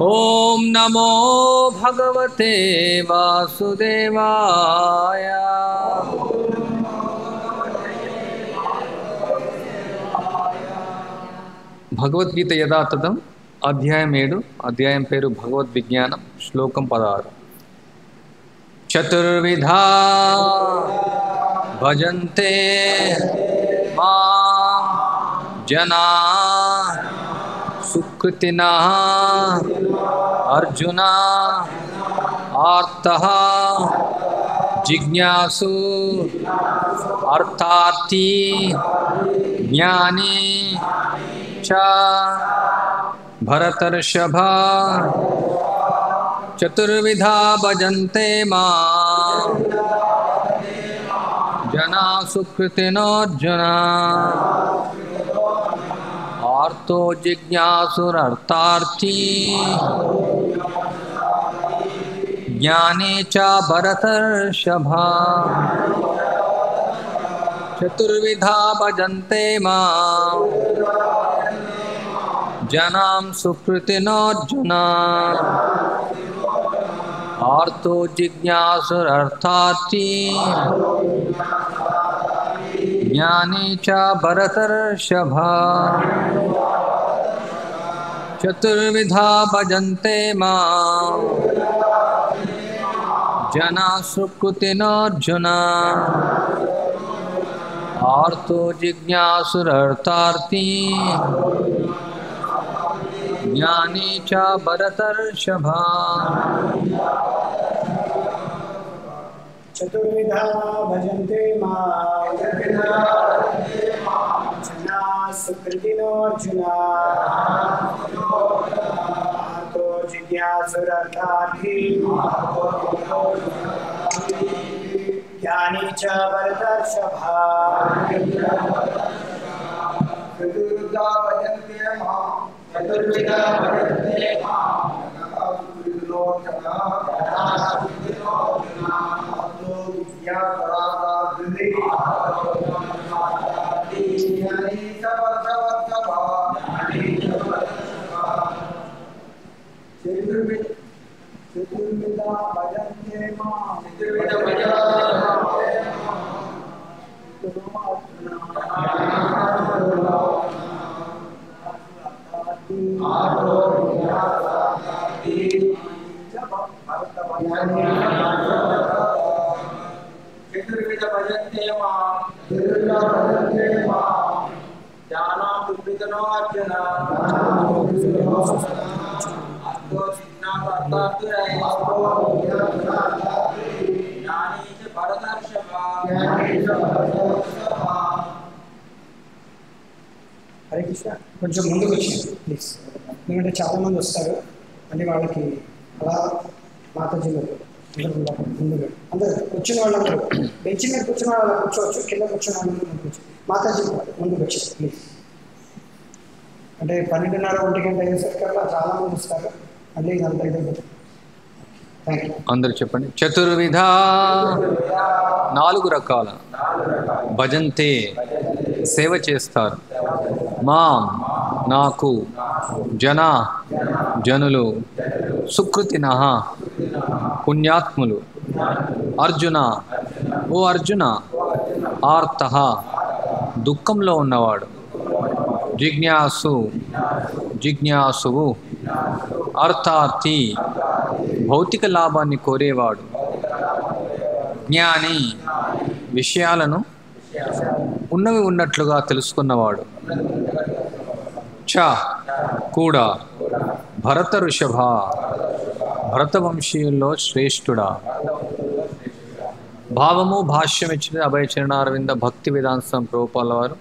ఓం నమో భగవతే వాసుదేవాయ. భగవద్గీత యథాతథం అధ్యాయం 7. అధ్యాయం పేరు భగవద్విజ్ఞానం. శ్లోకం 16. చతుర్విధా భజంతే మా జనా సుకృతినా అర్జున ఆర్తః జిజ్ఞాసు అర్థార్థి జ్ఞాని చ భరతర్షభ. చతుర్విధా భజంతే మాం జనా సుకృతినోర్జున ఆర్తో జిజ్ఞాసురర్థార్థి జ్ఞాని చ భరతర్షభ. చతుర్విధా భజంతే మాం జనాం సుకృతినోర్జున ఆర్తో జిజ్ఞాసురర్థార్థి జ్ఞాని చ భరతర్షభ. చతుర్విధా భజంతే మాం జనా సుకృతినోర్జున ఆర్తో జిజ్ఞాసురర్థార్థి జ్ఞాని చ భరతర్షభ. చతుర్విధా భజంతే మాం జనా సుకృతినోర్జున ఆర్తో జిజ్ఞాసురర్థార్థి జ్ఞాని చ భరతర్షభ. చతుర్విధా భజంతే మాం చతుర్విధా భజంతే మాం జనా సుకృతినోర్జున ఆర్తో జిజ్ఞాసురర్థార్థి జ్ఞాని చ భరతర్షభ. చతుర్విధా భజంతే మాం చతుర్విధా భజంతే మాం జ్ఞానా సుకృతినోర్జున ఆర్తో జిజ్ఞాసురర్థార్థి జ్ఞాని చ భరతర్షభ. హరే కృష్ణ. కొంచెం ముందుకు వచ్చి ప్లీజ్, ఎందుకంటే చాలా మంది వస్తారు, మళ్ళీ వాళ్ళకి అలా మాతాజీలో ముందుగా అందరూ కూర్చున్న వాళ్ళందరూ బెంచ్ మీద కూర్చున్న వాళ్ళు కూర్చోవచ్చు, కింద కూర్చున్న వాళ్ళందరూ ముందుకు వచ్చి మాతాజీ ముందుకు వచ్చి ప్లీజ్. అంటే 12:30 1 గంట అయ్యేసరికల్లా చాలా మంది వస్తారు, మళ్ళీ ఇదంతా ఇదే. Thank you. అందరూ చెప్పండి. చతుర్విధా 4 రకాల భజంతే సేవ చేస్తారు మాం నాకు జనా జనులు సుకృతినః పుణ్యాత్ములు అర్జున ఓ అర్జున ఆర్తః దుఃఖంలో ఉన్నవాడు జిజ్ఞాసువు అర్థార్థి భౌతిక లాభాన్ని కోరేవాడు జ్ఞాని విషయాలను ఉన్నవి ఉన్నట్లుగా తెలుసుకున్నవాడు చ కూడా భరత ఋషభ భరతవంశీయుల్లో శ్రేష్ఠుడా. భావము భాష్యం ఇచ్చిన అభయచరణారవింద భక్తి వేదాంతం ప్రభుపాల వారు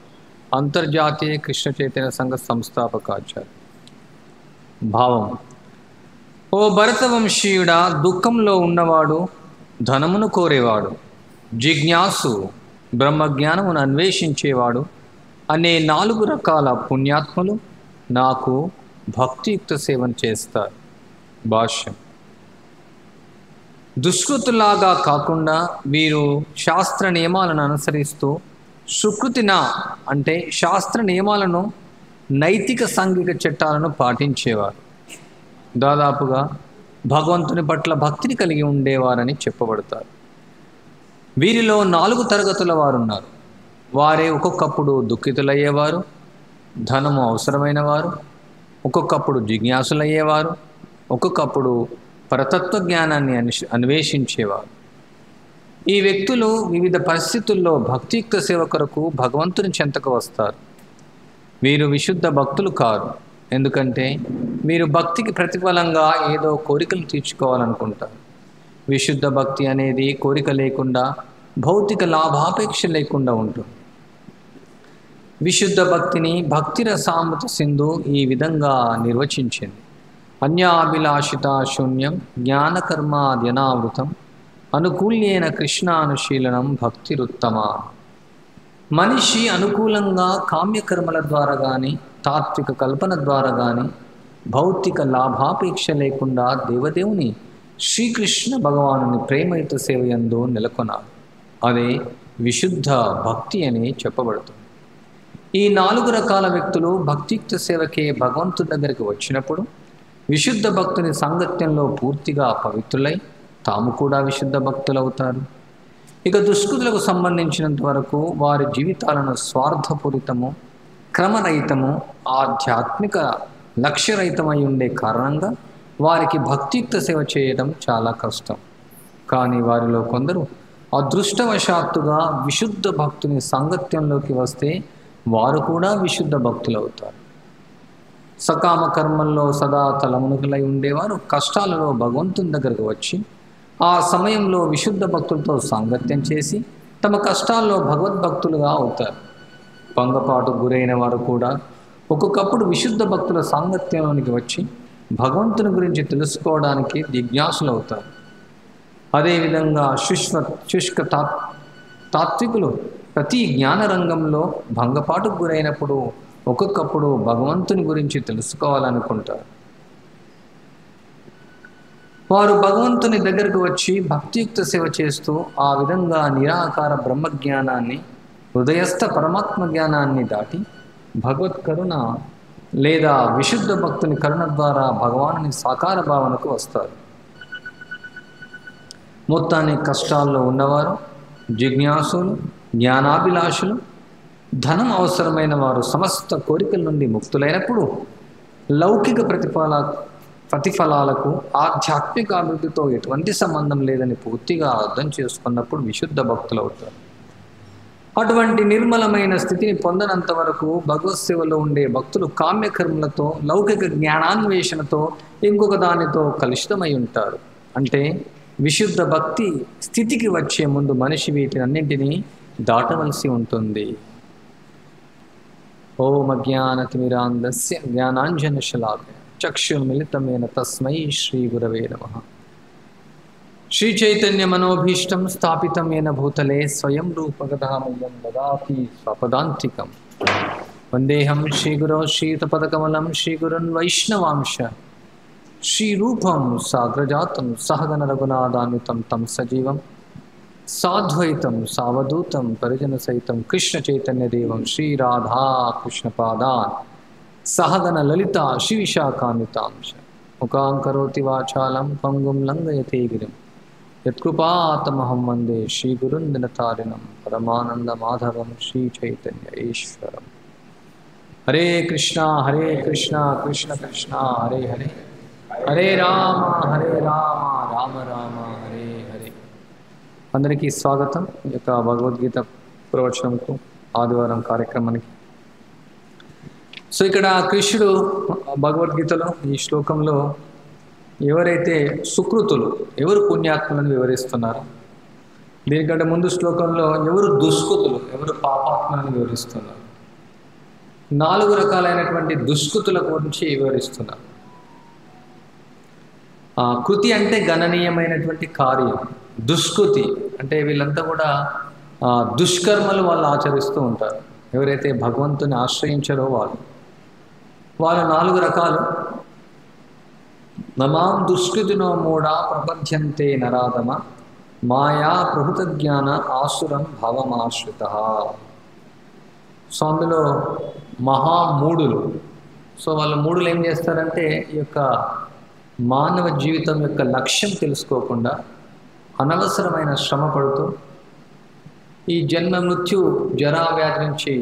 అంతర్జాతీయ కృష్ణ చైతన్య సంఘ సంస్థాపకాచార్య. భావం: ఓ భరతవంశీయుడా, దుఃఖంలో ఉన్నవాడు, ధనమును కోరేవాడు, జిజ్ఞాసు బ్రహ్మజ్ఞానమును అన్వేషించేవాడు అనే 4 రకాల పుణ్యాత్ములు నాకు భక్తియుక్త సేవను చేస్తారు. భాష్యం: దుష్కృతులాగా కాకుండా వీరు శాస్త్ర నియమాలను అనుసరిస్తూ సుకృతిన అంటే శాస్త్ర నియమాలను నైతిక సాంఘిక చట్టాలను పాటించేవారు. దాదాపుగా భగవంతుని పట్ల భక్తిని కలిగి ఉండేవారని చెప్పబడతారు. వీరిలో 4 తరగతుల వారున్నారు. వారే ఒక్కొక్కప్పుడు దుఃఖితులయ్యేవారు, ధనము అవసరమైన వారు, ఒక్కొక్కప్పుడు జిజ్ఞాసులయ్యేవారు, ఒక్కొక్కప్పుడు పరతత్వ జ్ఞానాన్ని అన్వేషించేవారు. ఈ వ్యక్తులు వివిధ పరిస్థితుల్లో భక్తియుక్త సేవ కొరకు భగవంతుని చెంతకు వస్తారు. వీరు విశుద్ధ భక్తులు కారు. ఎందుకంటే వీరు భక్తికి ప్రతిఫలంగా ఏదో కోరికలు తీర్చుకోవాలనుకుంటారు. విశుద్ధ భక్తి అనేది కోరిక లేకుండా, భౌతిక లాభాపేక్ష లేకుండా ఉంటుంది. విశుద్ధ భక్తిని భక్తి రసామృత సింధు ఈ విధంగా నిర్వచించింది. అన్యాభిలాషిత శూన్యం జ్ఞానకర్మాద్యనావృతం అనుకూల్యేన కృష్ణానుశీలనం భక్తిరుత్తమ. మనిషి అనుకూలంగా కామ్యకర్మల ద్వారా కానీ, తాత్విక కల్పన ద్వారా కానీ, భౌతిక లాభాపేక్ష లేకుండా దేవదేవుని శ్రీకృష్ణ భగవానుని ప్రేమయుత సేవయందు నెలకొనాలి. అదే విశుద్ధ భక్తి అని చెప్పబడుతుంది. ఈ 4 రకాల వ్యక్తులు భక్తియుక్త సేవకే భగవంతుడి దగ్గరికి వచ్చినప్పుడు విశుద్ధ భక్తుని సాంగత్యంలో పూర్తిగా పవిత్రులై తాము కూడా విశుద్ధ భక్తులవుతారు. ఇక దుష్కృతులకు సంబంధించినంత వరకు వారి జీవితాలను స్వార్థపూరితము, క్రమరహితము, ఆధ్యాత్మిక లక్ష్యరహితమై ఉండే కారణంగా వారికి భక్తియుక్త సేవ చేయడం చాలా కష్టం. కానీ వారిలో కొందరు అదృష్టవశాత్తుగా విశుద్ధ భక్తుని సాంగత్యంలోకి వస్తే వారు కూడా విశుద్ధ భక్తులవుతారు. సకామ కర్మల్లో సదా తలమునుకలై ఉండేవారు కష్టాలలో భగవంతుని దగ్గరకు వచ్చి ఆ సమయంలో విశుద్ధ భక్తులతో సాంగత్యం చేసి తమ కష్టాల్లో భగవద్భక్తులుగా అవుతారు. భంగపాటు గురైన వారు కూడా ఒక్కొక్కప్పుడు విశుద్ధ భక్తుల సాంగత్యంలోనికి వచ్చి భగవంతుని గురించి తెలుసుకోవడానికి జిజ్ఞాసులు అవుతారు. అదేవిధంగా శుష్క తాత్వికులు ప్రతి జ్ఞాన రంగంలో భంగపాటుకు గురైనప్పుడు ఒక్కొక్కప్పుడు భగవంతుని గురించి తెలుసుకోవాలనుకుంటారు. వారు భగవంతుని దగ్గరకు వచ్చి భక్తియుక్త సేవ చేస్తూ ఆ విధంగా నిరాకార బ్రహ్మజ్ఞానాన్ని, హృదయస్థ పరమాత్మ జ్ఞానాన్ని దాటి భగవత్ కరుణ లేదా విశుద్ధ భక్తుని కరుణ ద్వారా భగవానుని సాకార భావనకు వస్తారు. మొత్తాన్ని కష్టాల్లో ఉన్నవారు, జిజ్ఞాసులు, జ్ఞానాభిలాషులు, ధనం అవసరమైన వారు సమస్త కోరికల నుండి ముక్తులైనప్పుడు లౌకిక ప్రతిఫలాలకు ఆధ్యాత్మిక అభివృద్ధితో ఎటువంటి సంబంధం లేదని పూర్తిగా అర్థం చేసుకున్నప్పుడు విశుద్ధ భక్తులు అవుతారు. అటువంటి నిర్మలమైన స్థితిని పొందనంత వరకు భగవత్ సేవలో ఉండే భక్తులు కామ్యకర్మలతో, లౌకిక జ్ఞానాన్వేషణతో, ఇంకొక దానితో కలుషితమై ఉంటారు. అంటే విశుద్ధ భక్తి స్థితికి వచ్చే ముందు మనిషి వీటినన్నింటినీ దాటవలసి ఉంటుంది. ఓం అజ్ఞానతిమిరాంధస్య జ్ఞానాంజనశలాకయ చక్షుర్మిలితమేన తస్మై శ్రీ గురవే నమః. శ్రీ చైతన్య మనోభీష్టం స్థాపితమేన భూతలే స్వయం రూపగదామయ్యం దదాతి స్వపదాంతికం. వందేహం శ్రీగురో శ్రీతపదకమలం శ్రీగురున్ వైష్ణవాంశ శ్రీరూపం సాగ్రజాతం సహగణ రఘునాథాన్వితం తం సజీవం సాద్వైతం సావధూతం పరిజన సహితం కృష్ణ చైతన్య దేవం శ్రీరాధా కృష్ణపాదాన్ సహగణ లలిత శ్రీవిశాఖాన్వితాంశ ముఖాంకరోతి వాచాలం పంగుం లంఘయతే గిరిం యత్కృపాతమహం వందే శ్రీగురున్ దినతారిణం పరమానంద మాధవం శ్రీ చైతన్య ఈశ్వరం. హరే కృష్ణ కృష్ణ కృష్ణ హరే హరే, హరే రామ రామ రామ హరే హరే. అందరికీ స్వాగతం ఈ యొక్క భగవద్గీత ప్రవచనంకు, ఆదివారం కార్యక్రమానికి. సో ఇక్కడ కృష్ణుడు భగవద్గీతలో ఈ శ్లోకంలో ఎవరైతే సుకృతులు, ఎవరు పుణ్యాత్ములను వివరిస్తున్నారు. దీనికంటే ముందు శ్లోకంలో ఎవరు దుష్కృతులు, ఎవరు పాపాత్ములను వివరిస్తున్నారు. 4 రకాలైనటువంటి దుష్కృతుల గురించి వివరిస్తున్నారు. కృతి అంటే గణనీయమైనటువంటి కార్యం, దుష్కృతి అంటే వీళ్ళంతా కూడా దుష్కర్మలు వాళ్ళు ఆచరిస్తూ ఉంటారు. ఎవరైతే భగవంతుని ఆశ్రయించారో వాళ్ళు 4 రకాలు. నమాం దుష్కృతినో మూఢ ప్రపద్యంతే నరాధమ మాయా ప్రభుత జ్ఞాన ఆసురం భావమాశ్రిత. సో అందులో మహామూఢులు. సో వాళ్ళు మూఢులు ఏం చేస్తారంటే ఈ యొక్క మానవ జీవితం యొక్క లక్ష్యం తెలుసుకోకుండా అనవసరమైన శ్రమ పడుతూ ఈ జన్మ మృత్యు జరా వ్యాధి నుంచి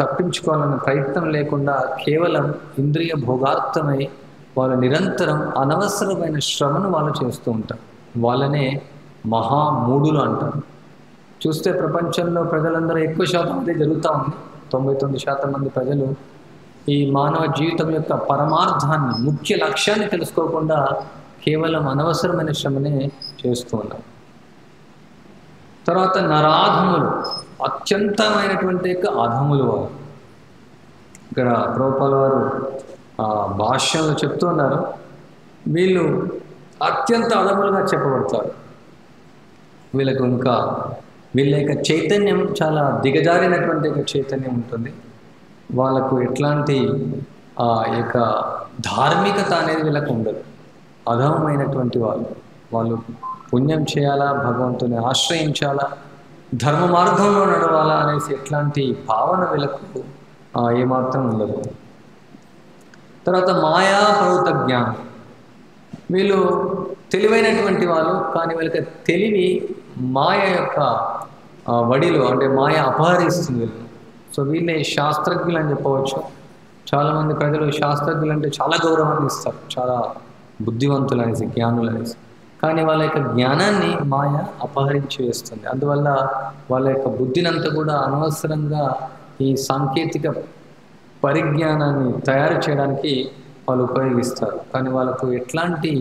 తప్పించుకోవాలన్న ప్రయత్నం లేకుండా కేవలం ఇంద్రియ భోగార్థమై వాళ్ళు నిరంతరం అనవసరమైన శ్రమను వాళ్ళు చేస్తూ ఉంటారు. వాళ్ళనే మహామూఢులు అంటారు. చూస్తే ప్రపంచంలో ప్రజలందరూ ఎక్కువ శాతం అదే జరుగుతూ ఉంది. 99% మంది ప్రజలు ఈ మానవ జీవితం యొక్క పరమార్థాన్ని, ముఖ్య లక్ష్యాన్ని తెలుసుకోకుండా కేవలం అనవసరమైన శ్రమనే చేస్తూ ఉన్నారు. తర్వాత నరాధములు, అత్యంతమైనటువంటి యొక్క అధములు వారు. ఇక్కడ ప్రభుపాల వారు భాష్యంలో చెప్తూ ఉన్నారు, వీళ్ళు అత్యంత అధములుగా చెప్పబడతారు. వీళ్ళకు ఇంకా వీళ్ళ యొక్క చైతన్యం చాలా దిగజారినటువంటి యొక్క చైతన్యం ఉంటుంది. వాళ్ళకు ఎట్లాంటి యొక్క ధార్మికత అనేది వీళ్ళకు ఉండదు. అధమమైనటువంటి వాళ్ళు పుణ్యం చేయాలా, భగవంతుని ఆశ్రయించాలా, ధర్మ మార్గంలో నడవాలా అనేసి ఎట్లాంటి భావన వీళ్ళకు ఏమాత్రం ఉండదు. తర్వాత మాయాపౌత జ్ఞానం, వీళ్ళు తెలివైనటువంటి వాళ్ళు, కానీ వీళ్ళకి తెలివి మాయ యొక్క వడిలో, అంటే మాయ అపహరిస్తుంది వీళ్ళు. సో వీళ్ళే శాస్త్రజ్ఞులు అని చెప్పవచ్చు. చాలామంది ప్రజలు శాస్త్రజ్ఞులు అంటే చాలా గౌరవాన్ని ఇస్తారు, చాలా బుద్ధివంతులు అనేసి, జ్ఞానులు అనేసి. కానీ వాళ్ళ యొక్క జ్ఞానాన్ని మాయ అపహరించి వేస్తుంది. అందువల్ల వాళ్ళ యొక్క బుద్ధినంతా కూడా అనవసరంగా ఈ సాంకేతిక పరిజ్ఞానాన్ని తయారు చేయడానికి వాళ్ళు ఉపయోగిస్తారు. కానీ వాళ్ళకు ఎట్లాంటి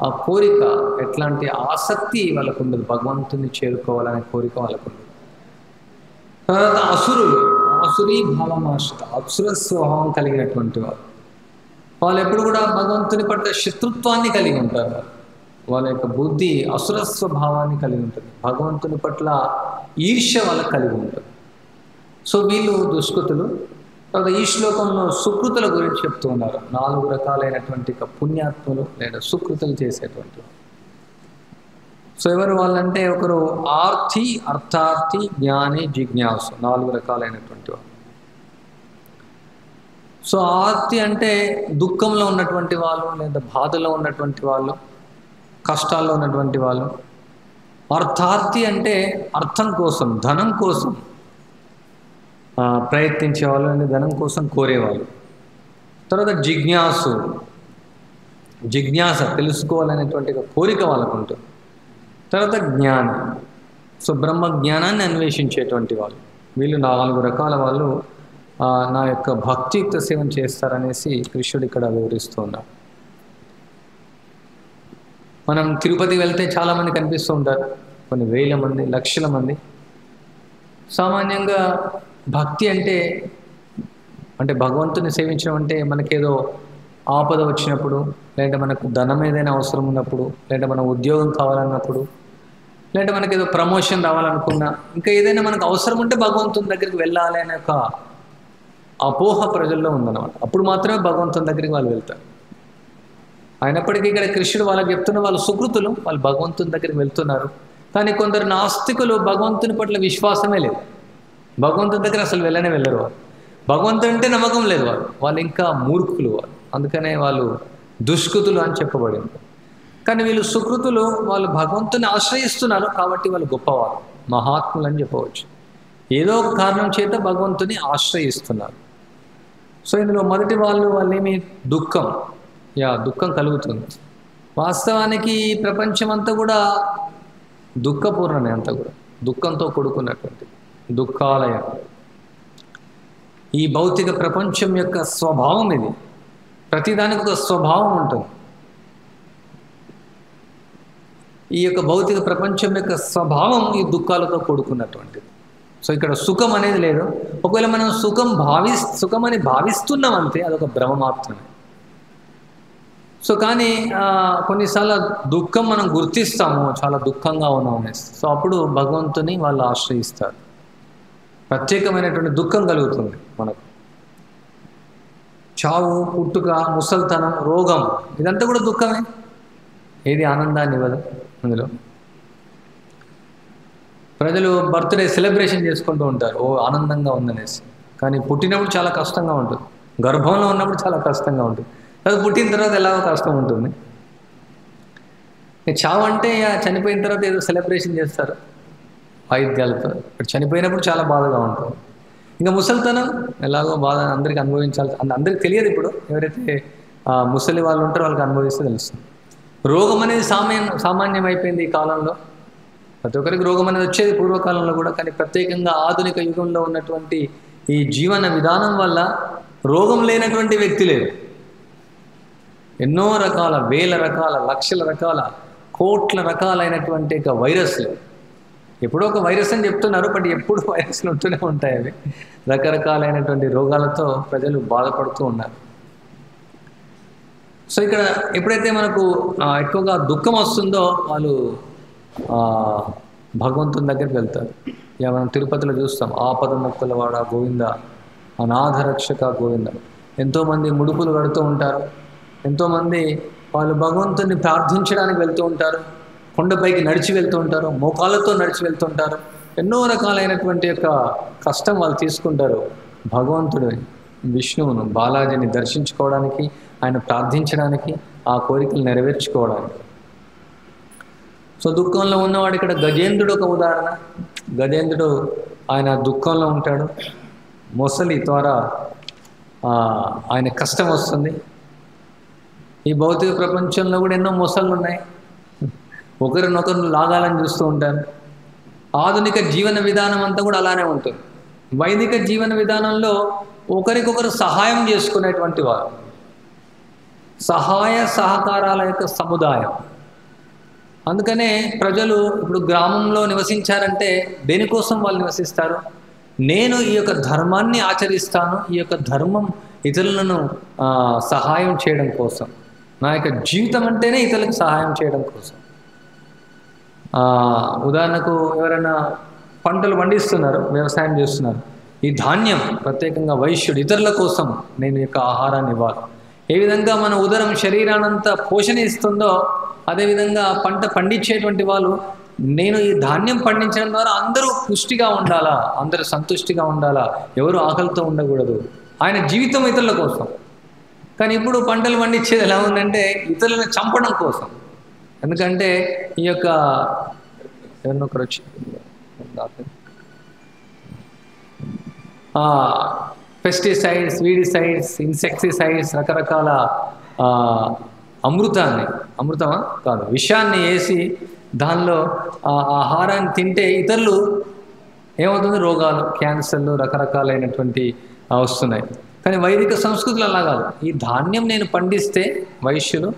ఆ కోరిక, ఎట్లాంటి ఆసక్తి వాళ్ళకు ఉండదు. భగవంతుని చేరుకోవాలనే కోరిక వాళ్ళకు ఉండదు. తర్వాత అసురులు, అసురీ భావమాశ్రిత, అసుర స్వభావం కలిగినటువంటి వాళ్ళు ఎప్పుడు కూడా భగవంతుని పట్ల శత్రుత్వాన్ని కలిగి ఉంటారు. వాళ్ళ యొక్క బుద్ధి అసుర స్వభావాన్ని కలిగి ఉంటుంది. భగవంతుని పట్ల ఈర్ష్య వాళ్ళకి కలిగి ఉంటుంది. సో వీళ్ళు దుష్కృతులు. తర్వాత ఈ శ్లోకంలో సుకృతుల గురించి చెప్తూ ఉన్నారు. 4 రకాలైనటువంటి పుణ్యాత్ములు లేదా సుకృతులు చేసేటువంటి. సో ఎవరు వాళ్ళంటే, ఒకరు ఆర్తి, అర్థార్థి, జ్ఞాని, జిజ్ఞాసు, 4 రకాలైనటువంటి వాళ్ళు. సో ఆర్తి అంటే దుఃఖంలో ఉన్నటువంటి వాళ్ళు, లేదా బాధలో ఉన్నటువంటి వాళ్ళు, కష్టాల్లో ఉన్నటువంటి వాళ్ళు. అర్థార్థి అంటే అర్థం కోసం, ధనం కోసం ప్రయత్నించేవాళ్ళు, అంటే ధనం కోసం కోరేవాళ్ళు. తర్వాత జిజ్ఞాసు, జిజ్ఞాస, తెలుసుకోవాలనేటువంటి కోరిక వాళ్ళకు ఉంటుంది. తర్వాత జ్ఞాని, సో బ్రహ్మ జ్ఞానాన్ని అన్వేషించేటువంటి వాళ్ళు. వీళ్ళు 4 రకాల వాళ్ళు నా యొక్క భక్తియుక్త సేవను చేస్తారనేసి కృష్ణుడు ఇక్కడ వివరిస్తూ ఉన్నారు. మనం తిరుపతి వెళ్తే చాలామంది కనిపిస్తూ ఉంటారు, కొన్ని వేల మంది, లక్షల మంది. సామాన్యంగా భక్తి అంటే భగవంతుని సేవించడం అంటే మనకేదో ఆపద వచ్చినప్పుడు, లేదంటే మనకు ధనం ఏదైనా అవసరం ఉన్నప్పుడు, లేదంటే మన ఉద్యోగం కావాలన్నప్పుడు, లేదంటే మనకేదో ప్రమోషన్ రావాలనుకున్నా, ఇంకా ఏదైనా మనకు అవసరం ఉంటే భగవంతుని దగ్గరికి వెళ్ళాలి అనే ఒక అపోహ ప్రజల్లో ఉందన్నమాట. అప్పుడు మాత్రమే భగవంతుని దగ్గరికి వాళ్ళు వెళ్తారు. అయినప్పటికీ ఇక్కడ కృష్ణుడు వాళ్ళకి చెప్తున్న, వాళ్ళు సుకృతులు, వాళ్ళు భగవంతుని దగ్గరికి వెళ్తున్నారు. కానీ కొందరు నాస్తికులు భగవంతుని పట్ల విశ్వాసమే లేదు, భగవంతుని దగ్గర అసలు వెళ్ళరు. వాళ్ళు భగవంతుడు అంటే నమ్మకం లేదు, వాళ్ళు ఇంకా మూర్ఖులు. అందుకనే వాళ్ళు దుష్కృతులు అని చెప్పబడింది. కానీ వీళ్ళు సుకృతులు, వాళ్ళు భగవంతుని ఆశ్రయిస్తున్నారు కాబట్టి వాళ్ళు గొప్పవారు, మహాత్ములు అని చెప్పవచ్చు. ఏదో ఒక కారణం చేత భగవంతుని ఆశ్రయిస్తున్నారు. సో ఇందులో మొదటి వాళ్ళేమి దుఃఖం కలుగుతుంది. వాస్తవానికి ప్రపంచం అంతా కూడా దుఃఖపూర్ణమే, అంతా కూడా దుఃఖంతో కూడుకున్నటువంటి దుఃఖాలయం. ఈ భౌతిక ప్రపంచం యొక్క స్వభావం ఇది. ప్రతిదానికి ఒక స్వభావం ఉంటుంది. ఈ యొక్క భౌతిక ప్రపంచం యొక్క స్వభావం ఈ దుఃఖాలతో కూడుకున్నటువంటిది. సో ఇక్కడ సుఖం అనేది లేదు. ఒకవేళ మనం సుఖమని భావిస్తున్నాం అంతే, అదొక భ్రమ మాత్రమే. సో కానీ కొన్నిసార్లు దుఃఖం మనం గుర్తిస్తాము, చాలా దుఃఖంగా ఉన్నాం అనేసి. సో అప్పుడు భగవంతుని వాళ్ళు ఆశ్రయిస్తారు. ప్రత్యేకమైనటువంటి దుఃఖం కలుగుతుంది మనకు. చావు, పుట్టుక, ముసల్తనం, రోగం, ఇదంతా కూడా దుఃఖమే. ఏది ఆనందాన్ని ఇవ్వదు. అందులో ప్రజలు బర్త్డే సెలబ్రేషన్ చేసుకుంటూ ఉంటారు, ఓ ఆనందంగా ఉందనేసి. కానీ పుట్టినప్పుడు చాలా కష్టంగా ఉంటుంది, గర్భంలో ఉన్నప్పుడు చాలా కష్టంగా ఉంటుంది, అది పుట్టిన తర్వాత ఎలాగో కష్టం ఉంటుంది. చావు అంటే చనిపోయిన తర్వాత ఏదో సెలబ్రేషన్ చేస్తారు వాయిద్యాలతో. ఇప్పుడు చనిపోయినప్పుడు చాలా బాధగా ఉంటుంది. ఇంకా ముసలితనం ఎలాగో బాధ అందరికీ అనుభవించాల్సి, అందరికీ తెలియదు. ఇప్పుడు ఎవరైతే ముసలి వాళ్ళు ఉంటారో వాళ్ళకి అనుభవిస్తే తెలుస్తుంది. రోగం అనేది సామాన్యం అయిపోయింది ఈ కాలంలో. ప్రతి ఒక్కరికి రోగం అనేది వచ్చేది పూర్వకాలంలో కూడా. కానీ ప్రత్యేకంగా ఆధునిక యుగంలో ఉన్నటువంటి ఈ జీవన విధానం వల్ల రోగం లేనటువంటి వ్యక్తి లేదు. ఎన్నో రకాల, వేల రకాల, లక్షల రకాల, కోట్ల రకాలైనటువంటి వైరస్లు. ఎప్పుడో ఒక వైరస్ అని చెప్తున్నారు, బట్ ఎప్పుడు వైరస్లు ఉంటూనే ఉంటాయి. అవి రకరకాలైనటువంటి రోగాలతో ప్రజలు బాధపడుతూ ఉన్నారు. సో ఇక్కడ ఎప్పుడైతే మనకు ఎక్కువగా దుఃఖం వస్తుందో వాళ్ళు భగవంతుని దగ్గరికి వెళ్తారు. ఇక మనం తిరుపతిలో చూస్తాం, ఆపద మొక్కలవాడ గోవింద, అనాథ రక్షక గోవింద. ఎంతోమంది ముడుపులు కడుతూ ఉంటారు. ఎంతోమంది వాళ్ళు భగవంతుని ప్రార్థించడానికి వెళ్తూ ఉంటారు. కొండపైకి నడిచి వెళ్తూ ఉంటారు, మోకాళ్ళతో నడిచి వెళ్తుంటారు. ఎన్నో రకాలైనటువంటి యొక్క కష్టం వాళ్ళు తీసుకుంటారు భగవంతుడు విష్ణువును, బాలాజీని దర్శించుకోవడానికి, ఆయన ప్రార్థించడానికి, ఆ కోరికలు నెరవేర్చుకోవడానికి. సో దుఃఖంలో ఉన్నవాడు ఇక్కడ గజేంద్రుడు ఒక ఉదాహరణ. గజేంద్రుడు ఆయన దుఃఖంలో ఉంటాడు. మొసలి ద్వారా ఆయన కష్టం వస్తుంది. ఈ భౌతిక ప్రపంచంలో కూడా ఎన్నో మొసళ్ళు ఉన్నాయి, ఒకరినొకరు లాగాలని చూస్తూ ఉంటారు. ఆధునిక జీవన విధానం అంతా కూడా అలానే ఉంటుంది. వైదిక జీవన విధానంలో ఒకరికొకరు సహాయం చేసుకునేటువంటి వారు, సహాయ సహకారాల యొక్క సముదాయం. అందుకనే ప్రజలు ఇప్పుడు గ్రామంలో నివసించారంటే దేనికోసం వాళ్ళు నివసిస్తారు? నేను ఈ యొక్క ధర్మాన్ని ఆచరిస్తాను, ఈ యొక్క ధర్మం ఇతరులను సహాయం చేయడం కోసం. నా యొక్క జీవితం అంటేనే ఇతరులకు సహాయం చేయడం కోసం. ఉదాహరణకు ఎవరైనా పంటలు పండిస్తున్నారు, వ్యవసాయం చేస్తున్నారు. ఈ ధాన్యం ప్రత్యేకంగా వైశ్యుడు ఇతరుల కోసం నేను యొక్క ఆహారాన్ని ఇవ్వాలి. ఏ విధంగా మన ఉదరం శరీరానంతా పోషణ ఇస్తుందో అదేవిధంగా పంట పండించేటువంటి వాళ్ళు నేను ఈ ధాన్యం పండించడం ద్వారా అందరూ పుష్టిగా ఉండాలా, అందరూ సంతుష్టిగా ఉండాలా, ఎవరు ఆకలితో ఉండకూడదు. ఆయన జీవితం ఇతరుల కోసం. కానీ ఇప్పుడు పంటలు పండించేది ఎలా ఉందంటే ఇతరులను చంపడం కోసం. ఎందుకంటే ఈ యొక్క ఎవరినొకరు వచ్చి పెస్టిసైడ్స్, వీడిసైడ్స్, ఇన్సెక్టిసైడ్స్, రకరకాల అమృతమా కాదు, విషాన్ని వేసి దానిలో ఆహారాన్ని తింటే ఇతరులు ఏమవుతుంది? రోగాలు, క్యాన్సర్లు, రకరకాలైనటువంటి వస్తున్నాయి. కానీ వైదిక సంస్కృతులు అలా కాదు. ఈ ధాన్యం నేను పండిస్తే వైశ్యులు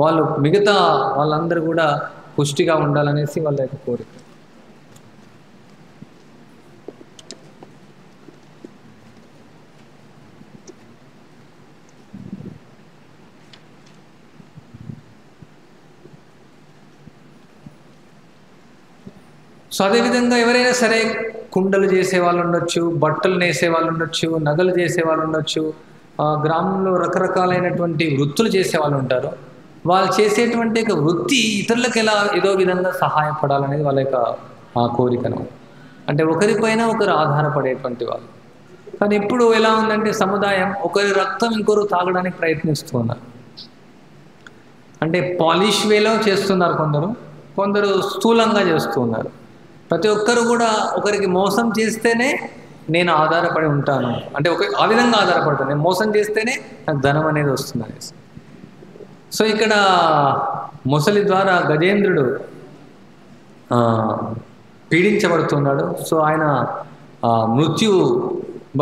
వాళ్ళు మిగతా వాళ్ళందరూ కూడా పుష్టిగా ఉండాలనేసి వాళ్ళ యొక్క కోరిక. సో అదేవిధంగా ఎవరైనా సరే కుండలు చేసే వాళ్ళు ఉండొచ్చు, బట్టలు నేసే వాళ్ళు ఉండొచ్చు, నగలు చేసే వాళ్ళు ఉండొచ్చు, గ్రామంలో రకరకాలైనటువంటి వృత్తులు చేసే వాళ్ళు ఉంటారు. వాళ్ళు చేసేటువంటి వృత్తి ఇతరులకు ఎలా ఏదో విధంగా సహాయపడాలనేది వాళ్ళ యొక్క కోరికను. అంటే ఒకరిపైన ఒకరు ఆధారపడేటువంటి వాళ్ళు. కానీ ఇప్పుడు ఎలా ఉందంటే సముదాయం ఒకరి రక్తం ఇంకొకరు తాగడానికి ప్రయత్నిస్తూ ఉన్నారు. అంటే పాలిష్ వేలో చేస్తున్నారు కొందరు, కొందరు స్థూలంగా చేస్తూ ఉన్నారు. ప్రతి ఒక్కరు కూడా ఒకరికి మోసం చేస్తేనే నేను ఆధారపడి ఉంటాను అంటే ఆ విధంగా ఆధారపడతాను, నేను మోసం చేస్తేనే నాకు ధనం అనేది వస్తుంది అనేసి. సో ఇక్కడ మొసలి ద్వారా గజేంద్రుడు పీడించబడుతున్నాడు. సో ఆయన మృత్యువు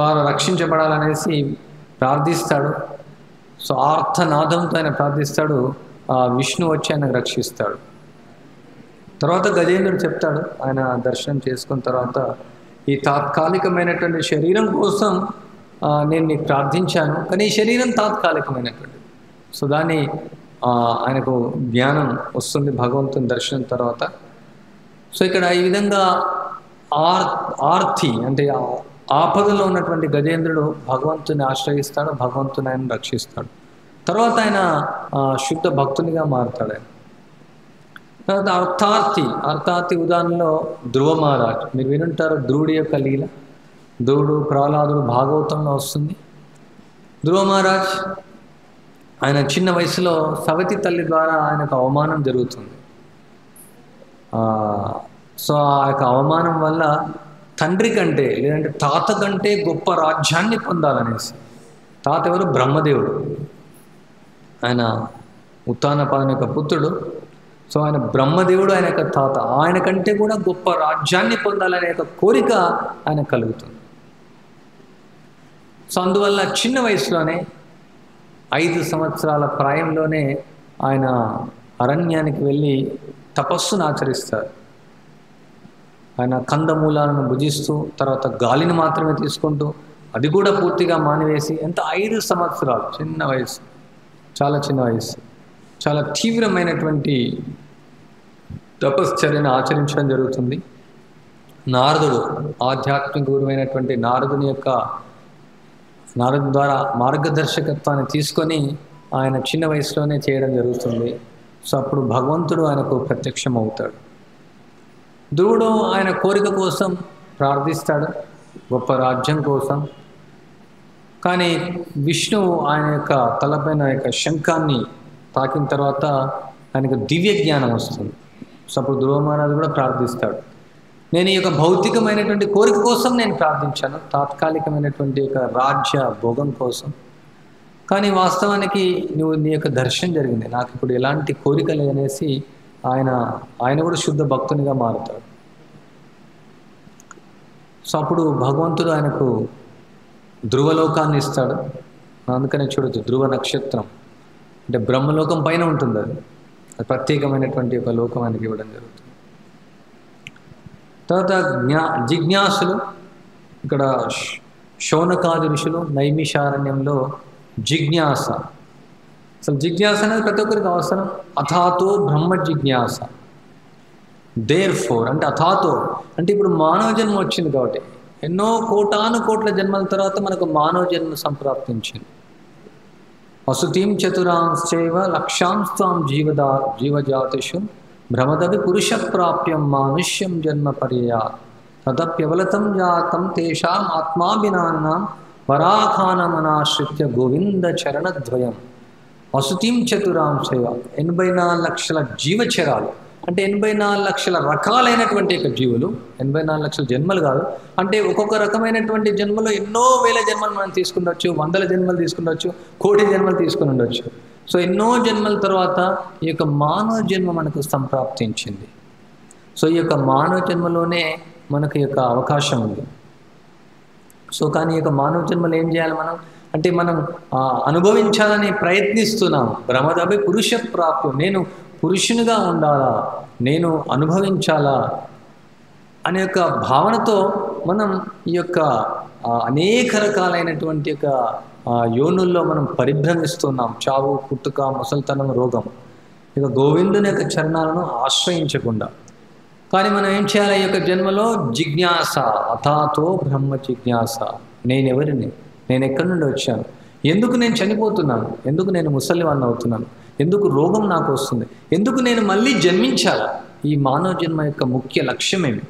బాగా రక్షించబడాలనేసి ప్రార్థిస్తాడు. సో ఆర్తనాదంతో ఆయన ప్రార్థిస్తాడు. విష్ణు వచ్చి ఆయనకు రక్షిస్తాడు. తర్వాత గజేంద్రుడు చెప్తాడు, ఆయన దర్శనం చేసుకున్న తర్వాత, ఈ తాత్కాలికమైనటువంటి శరీరం కోసం నేను నీకు ప్రార్థించాను, కానీ ఈ శరీరం తాత్కాలికమైనటువంటి. సో దాన్ని ఆయనకు జ్ఞానం వస్తుంది భగవంతుని దర్శనం తర్వాత. సో ఇక్కడ ఈ విధంగా ఆర్తి అంటే ఆపదలో ఉన్నటువంటి గజేంద్రుడు భగవంతుని ఆశ్రయిస్తాడు, భగవంతుని ఆయన రక్షిస్తాడు. తర్వాత ఆయన శుద్ధ భక్తునిగా మారుతాడు. ఆయన తర్వాత అర్థార్థి ఉదాహరణలో ధ్రువ మహారాజ్, మీరు వినుంటారు ధ్రువుడి యొక్క లీల. ధ్రువుడు ప్రహ్లాదుడు భాగవతంలో వస్తుంది. ధ్రువ మహారాజ్ ఆయన చిన్న వయసులో సవతి తల్లి ద్వారా ఆయనకు అవమానం జరుగుతుంది. సో ఆ యొక్క అవమానం వల్ల తండ్రి కంటే లేదంటే తాత కంటే గొప్ప రాజ్యాన్ని పొందాలనేసి. తాత ఎవరు? బ్రహ్మదేవుడు. ఆయన ఉత్తానపాదుని యొక్క పుత్రుడు. సో ఆయన బ్రహ్మదేవుడు, ఆయన యొక్క తాత. ఆయన కంటే కూడా గొప్ప రాజ్యాన్ని పొందాలనే యొక్క కోరిక ఆయన కలుగుతుంది. సో అందువల్ల చిన్న వయసులోనే 5 సంవత్సరాల ప్రాయంలోనే ఆయన అరణ్యానికి వెళ్ళి తపస్సును ఆచరిస్తారు. ఆయన కందమూలాలను భుజిస్తూ తర్వాత గాలిని మాత్రమే తీసుకుంటూ అది కూడా పూర్తిగా మానివేసి, ఎంత 5 సంవత్సరాలు, చిన్న వయసు, చాలా చిన్న వయసు, చాలా తీవ్రమైనటువంటి తపశ్చర్యను ఆచరించడం జరుగుతుంది. నారదుడు, ఆధ్యాత్మిక గురువైనటువంటి నారదు ద్వారా మార్గదర్శకత్వాన్ని తీసుకొని ఆయన చిన్న వయసులోనే చేయడం జరుగుతుంది. సో అప్పుడు భగవంతుడు ఆయనకు ప్రత్యక్షం అవుతాడు. ధ్రువుడు ఆయన కోరిక కోసం ప్రార్థిస్తాడు, గొప్ప రాజ్యం కోసం. కానీ విష్ణువు ఆయన యొక్క తలపైన యొక్క శంఖాన్ని తాకిన తర్వాత ఆయనకు దివ్య జ్ఞానం వస్తుంది. సో అప్పుడు ధ్రువ మహారాజు కూడా ప్రార్థిస్తాడు, నేను ఈ యొక్క భౌతికమైనటువంటి కోరిక కోసం నేను ప్రార్థించాను, తాత్కాలికమైనటువంటి యొక్క రాజ్య భోగం కోసం. కానీ వాస్తవానికి నీ యొక్క దర్శనం జరిగింది, నాకు ఇప్పుడు ఎలాంటి కోరిక లేదనేసి ఆయన కూడా శుద్ధ భక్తునిగా మారుతాడు. సో అప్పుడు భగవంతుడు ఆయనకు ధ్రువలోకాన్ని ఇస్తాడు. అందుకనే చూడొచ్చు, ధ్రువ నక్షత్రం అంటే బ్రహ్మలోకం పైన ఉంటుంది. అది ప్రత్యేకమైనటువంటి ఒక లోకం ఆయనకి ఇవ్వడం జరుగుతుంది. తర్వాత జిజ్ఞాసులు, ఇక్కడ శౌనకాది ఋషులు నైమిషారణ్యంలో జిజ్ఞాస. అసలు జిజ్ఞాస అనేది ప్రతి ఒక్కరికి అవసరం. అథాతో బ్రహ్మ జిజ్ఞాస. దేర్ ఫోర్ అంటే అథాతో అంటే ఇప్పుడు మానవ జన్మ వచ్చింది కాబట్టి ఎన్నో కోటాను జన్మల తర్వాత మనకు మానవ జన్మ సంప్రాప్తించింది. వసుతీం చతురాంశ్చైవ లక్షాంస్త్వాం జీవజాతిషు భ్రమదవి పురుష ప్రాప్యం మానుష్యం జన్మ పర్యయా తదప్యవలతం జాతం తేషాం ఆత్మాభినానాం వరాఖానమనాశ్రిత్య గోవింద చరణద్వయం. వసుతీం చతురాంశైవ 84 లక్షల జీవచరాలు అంటే 84 లక్షల రకాలైనటువంటి యొక్క జీవులు, 84 లక్షల జన్మలు కాదు. అంటే ఒక్కొక్క రకమైనటువంటి జన్మలో ఎన్నో వేల జన్మలు మనం తీసుకుండొచ్చు, 100 జన్మలు తీసుకుండొచ్చు, 1,000,000 జన్మలు తీసుకుని ఉండొచ్చు. సో ఎన్నో జన్మల తర్వాత ఈ యొక్క మానవ జన్మ మనకు సంప్రాప్తించింది. సో ఈ యొక్క మానవ జన్మలోనే మనకు ఈ యొక్క అవకాశం ఉంది. సో కానీ ఈ యొక్క మానవ జన్మలు ఏం చేయాలి మనం అంటే మనం అనుభవించాలని ప్రయత్నిస్తున్నాం. భ్రమదభి పురుష ప్రాప్యం, నేను పురుషునిగా ఉండాలా, నేను అనుభవించాలా అనే యొక్క భావనతో మనం ఈ యొక్క అనేక రకాలైనటువంటి యొక్క యోనుల్లో మనం పరిభ్రమిస్తున్నాం. చావు, పుట్టుక, ముసల్తనం, రోగం, ఇక గోవిందుని యొక్క చరణాలను ఆశ్రయించకుండా. కానీ మనం ఏం చేయాలి? ఈ యొక్క జన్మలో జిజ్ఞాస, అథాతో బ్రహ్మ జిజ్ఞాస. నేనెవరిని, నేను ఎక్కడి నుండి వచ్చాను, ఎందుకు నేను చనిపోతున్నాను, ఎందుకు నేను ముసలివాడిని అవుతున్నాను, ఎందుకు రోగం నాకు వస్తుంది, ఎందుకు నేను మళ్ళీ జన్మించాలా, ఈ మానవ జన్మ యొక్క ముఖ్య లక్ష్యమేమి,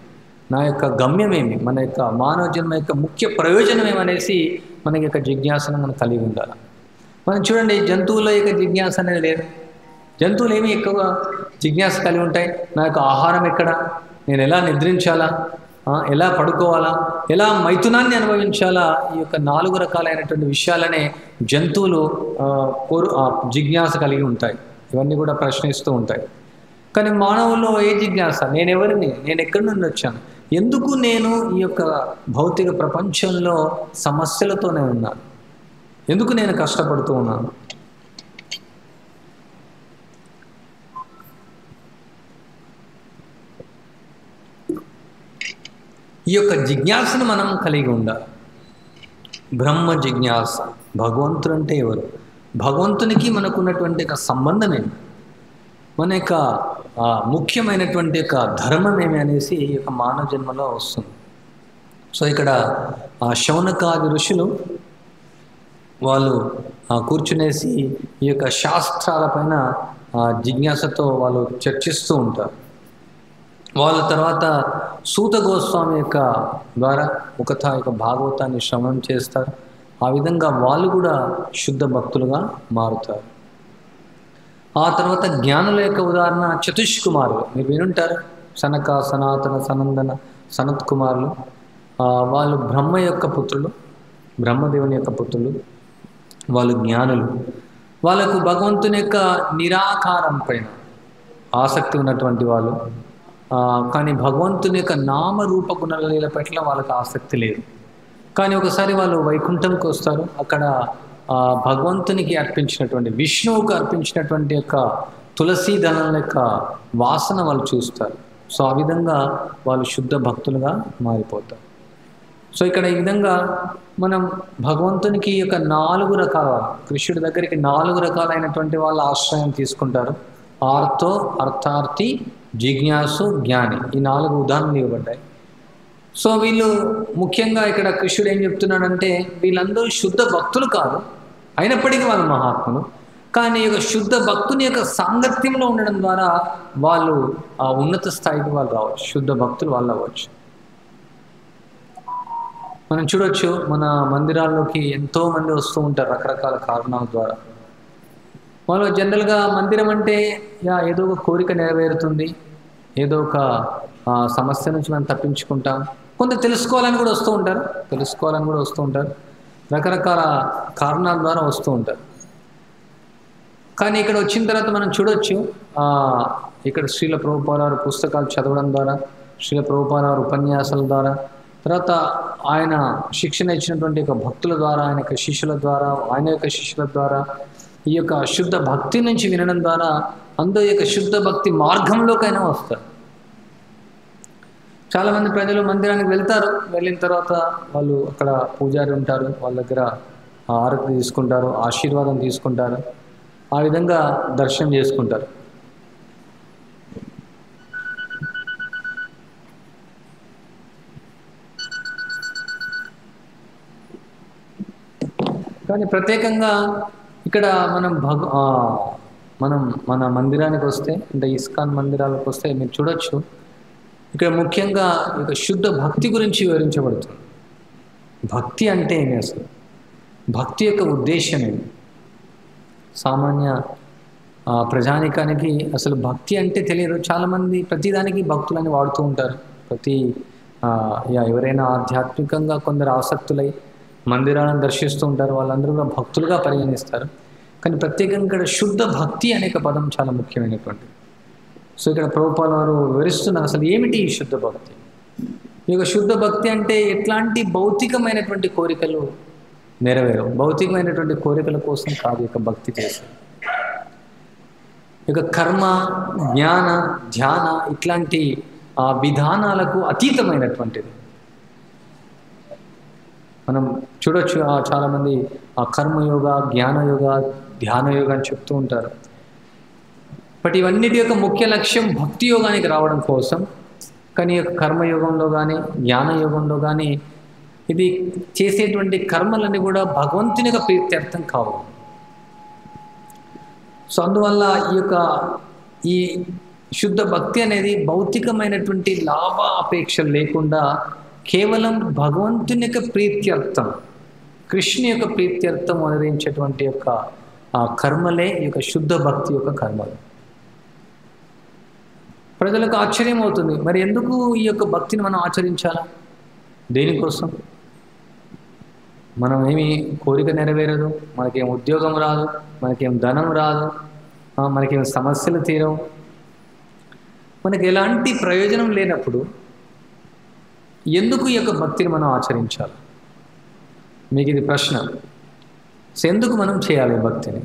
నా యొక్క గమ్యమేమి, మన యొక్క మానవ జన్మ యొక్క ముఖ్య ప్రయోజనం ఏమనేసి మనకి యొక్క జిజ్ఞాసను మనం కలిగి ఉండాలి. మనం చూడండి, జంతువుల యొక్క జిజ్ఞాస అనేది లేదు. జంతువులు ఏమి ఎక్కువగా జిజ్ఞాస కలిగి ఉంటాయి? నా యొక్క ఆహారం ఎక్కడ, నేను ఎలా నిద్రించాలా, ఎలా పడుకోవాలా, ఎలా మైథునాన్ని అనుభవించాలా, ఈ యొక్క 4 రకాలైనటువంటి విషయాలనే జంతువులు జిజ్ఞాస కలిగి ఉంటాయి. ఇవన్నీ కూడా ప్రశ్నిస్తూ ఉంటాయి. కానీ మానవుల్లో ఏ జిజ్ఞాస? నేనెవరిని, నేను ఎక్కడి నుండి వచ్చాను, ఎందుకు నేను ఈ యొక్క భౌతిక ప్రపంచంలో సమస్యలతోనే ఉన్నాను, ఎందుకు నేను కష్టపడుతూ ఉన్నాను. ఈ యొక్క జిజ్ఞాసను మనం కలిగి ఉండాలి. బ్రహ్మ జిజ్ఞాస. భగవంతుడు అంటే ఎవరు, భగవంతునికి మనకున్నటువంటి సంబంధం ఏమి, మన యొక్క ముఖ్యమైనటువంటి యొక్క ధర్మం ఏమి అనేసి ఈ యొక్క మానవ జన్మలో వస్తుంది. సో ఇక్కడ శౌనకాది ఋషులు వాళ్ళు కూర్చునేసి ఈ యొక్క శాస్త్రాలపైన జిజ్ఞాసతో వాళ్ళు చర్చిస్తూ ఉంటారు. వాళ్ళ తర్వాత సూత గోస్వామి యొక్క ద్వారా ఒకథ యొక్క భాగవతాన్ని శ్రవణం చేస్తారు. ఆ విధంగా వాళ్ళు కూడా శుద్ధ భక్తులుగా మారుతారు. ఆ తర్వాత జ్ఞానుల యొక్క ఉదాహరణ చతుష్కుమారులు. మీరు వినుంటారు, సనక, సనాతన, సనందన, సనత్ కుమారులు వాళ్ళు బ్రహ్మ యొక్క పుత్రులు, బ్రహ్మదేవుని యొక్క పుత్రులు. వాళ్ళు జ్ఞానులు. వాళ్ళకు భగవంతుని యొక్క నిరాకారం పైన ఆసక్తి ఉన్నటువంటి వాళ్ళు. కానీ భగవంతుని యొక్క నామరూప గుణలీల పట్ల వాళ్ళకి ఆసక్తి లేదు. కానీ ఒకసారి వాళ్ళు వైకుంఠంకి వస్తారు. అక్కడ భగవంతునికి అర్పించినటువంటి, విష్ణువుకు అర్పించినటువంటి యొక్క తులసీ దళం యొక్క వాసన వాళ్ళు చూస్తారు. సో ఆ విధంగా వాళ్ళు శుద్ధ భక్తులుగా మారిపోతారు. సో ఇక్కడ ఈ విధంగా మనం భగవంతునికి యొక్క 4 రకాల, కృష్ణుడి దగ్గరికి 4 రకాలైనటువంటి వాళ్ళ ఆశ్రయం తీసుకుంటారు. ఆర్తో, అర్థార్థి, జిజ్ఞాసు, జ్ఞాని. ఈ 4 ఉదాహరణలు ఇవ్వబడ్డాయి. సో వీళ్ళు ముఖ్యంగా ఇక్కడ కృష్ణుడు ఏం చెప్తున్నాడంటే, వీళ్ళందరూ శుద్ధ భక్తులు కాదు, అయినప్పటికీ వాళ్ళు మహాత్ములు. కానీ ఈ యొక్క శుద్ధ భక్తుని యొక్క సాంగత్యంలో ఉండడం ద్వారా వాళ్ళు ఆ ఉన్నత స్థాయికి వాళ్ళు రావచ్చు, శుద్ధ భక్తులు వాళ్ళు అవ్వచ్చు. మనం చూడొచ్చు, మన మందిరాల్లోకి ఎంతోమంది వస్తూ ఉంటారు రకరకాల కారణాల ద్వారా. వాళ్ళు జనరల్గా మందిరం అంటే ఏదో ఒక కోరిక నెరవేరుతుంది, ఏదో ఒక సమస్య నుంచి మనం తప్పించుకుంటాం, కొంత తెలుసుకోవాలని కూడా వస్తూ ఉంటారు, రకరకాల కారణాల ద్వారా వస్తూ ఉంటారు. కానీ ఇక్కడ వచ్చిన తర్వాత మనం చూడొచ్చు, ఇక్కడ శ్రీల ప్రభుపాద వారి పుస్తకాలు చదవడం ద్వారా, శ్రీల ప్రభుపాద వారి ఉపన్యాసాల ద్వారా, తర్వాత ఆయన శిక్షణ ఇచ్చినటువంటి యొక్క భక్తుల ద్వారా, ఆయన యొక్క శిష్యుల ద్వారా ఈ యొక్క శుద్ధ భక్తి నుంచి వినడం ద్వారా అందరూ యొక్క శుద్ధ భక్తి మార్గంలోకైనా వస్తారు. చాలామంది ప్రజలు మందిరానికి వెళ్తారు, వెళ్ళిన తర్వాత వాళ్ళు అక్కడ పూజారి ఉంటారు, వాళ్ళ దగ్గర ఆరతి తీసుకుంటారు, ఆశీర్వాదం తీసుకుంటారు, ఆ విధంగా దర్శనం చేసుకుంటారు. కానీ ప్రత్యేకంగా ఇక్కడ మనం మన మందిరానికి వస్తే, అంటే ఇస్కాన్ మందిరాలకు వస్తే మీరు చూడొచ్చు, ఇక్కడ ముఖ్యంగా ఇక శుద్ధ భక్తి గురించి వివరించబడుతుంది. భక్తి అంటే ఏమి, అసలు భక్తి యొక్క ఉద్దేశం ఏమి? సామాన్య ప్రజానికానికి అసలు భక్తి అంటే తెలియదు. చాలామంది ప్రతిదానికి భక్తులని వాడుతూ ఉంటారు. ఎవరైనా ఆధ్యాత్మికంగా కొందరు ఆసక్తులై మందిరాలను దర్శిస్తూ ఉంటారు, వాళ్ళందరూ కూడా భక్తులుగా పరిగణిస్తారు. కానీ ప్రత్యేకంగా ఇక్కడ శుద్ధ భక్తి అనే పదం చాలా ముఖ్యమైనటువంటి. సో ఇక్కడ ప్రభుపాద వారు వివరిస్తున్నారు అసలు ఏమిటి ఈ శుద్ధ భక్తి. ఈ యొక్క శుద్ధ భక్తి అంటే ఎట్లాంటి భౌతికమైనటువంటి కోరికలు నెరవేరవు, భౌతికమైనటువంటి కోరికల కోసం కాదు ఇక భక్తి చేసేది. ఇక కర్మ, జ్ఞాన, ధ్యాన ఇట్లాంటి విధానాలకు అతీతమైనటువంటిది. మనం చూడొచ్చు, చాలామంది కర్మయోగ, జ్ఞానయోగ, ధ్యానయోగ అని చెప్తూ ఉంటారు. బట్ ఇవన్నిటి యొక్క ముఖ్య లక్ష్యం భక్తి యోగానికి రావడం కోసం. కానీ కర్మయోగంలో కానీ జ్ఞానయోగంలో కానీ ఇది చేసేటువంటి కర్మలన్నీ కూడా భగవంతుని యొక్క ప్రీత్యర్థం కావు. సో అందువల్ల ఈ శుద్ధ భక్తి అనేది భౌతికమైనటువంటి లాభ అపేక్ష లేకుండా కేవలం భగవంతుని యొక్క ప్రీత్యర్థం, కృష్ణ యొక్క ప్రీత్యర్థం అనుసరించేటువంటి యొక్క కర్మలే ఈ యొక్క శుద్ధ భక్తి యొక్క కర్మలు. ప్రజలకు ఆశ్చర్యం అవుతుంది, మరి ఎందుకు ఈ యొక్క భక్తిని మనం ఆచరించాలా? దేనికోసం? మనం ఏమి కోరిక నెరవేరదు, మనకేం ఉద్యోగం రాదు, మనకేం ధనం రాదు, మనకేం సమస్యలు తీరవు, మనకి ఎలాంటి ప్రయోజనం లేనప్పుడు ఎందుకు ఈ యొక్క భక్తిని మనం ఆచరించాలి? మీకు ఇది ప్రశ్న. ఎందుకు మనం చేయాలి భక్తిని?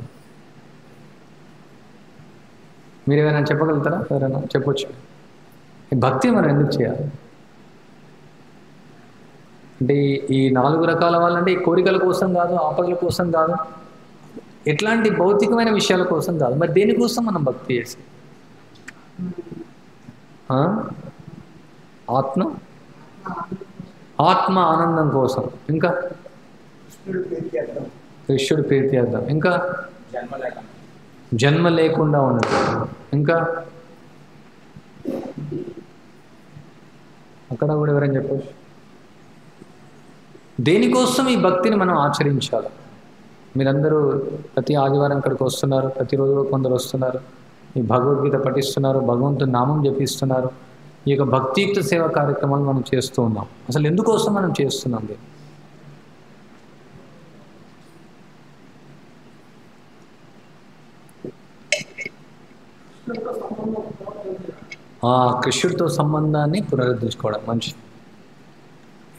మీరు ఏమైనా చెప్పగలుగుతారా? ఎవరైనా చెప్పొచ్చు. ఈ భక్తిని మనం ఎందుకు చేయాలి అంటే ఈ 4 రకాల వాళ్ళంటే ఈ కోరికల కోసం కాదు, ఆపదల కోసం కాదు, ఎట్లాంటి భౌతికమైన విషయాల కోసం కాదు. మరి దేనికోసం మనం భక్తి చేసి? ఆత్మ ఆనందం కోసం, ఇంకా కృష్ణుడి ప్రీత్యర్థం, ఇంకా జన్మ లేకుండా ఉండదు, ఇంకా అక్కడ కూడా ఎవరైనా చెప్పచ్చు. దేనికోసం ఈ భక్తిని మనం ఆచరించాలి? మీరందరూ ప్రతి ఆదివారం ఇక్కడికి వస్తున్నారు, ప్రతిరోజు కొందరు వస్తున్నారు, ఈ భగవద్గీత పఠిస్తున్నారు, భగవంతుని నామం జపిస్తున్నారు, ఈ యొక్క భక్తియుక్త సేవా కార్యక్రమాలు మనం చేస్తూ ఉన్నాం. అసలు ఎందుకోసం మనం చేస్తున్నాం? కృష్ణుడితో సంబంధాన్ని పునరుద్ధరించుకోవడం మంచి.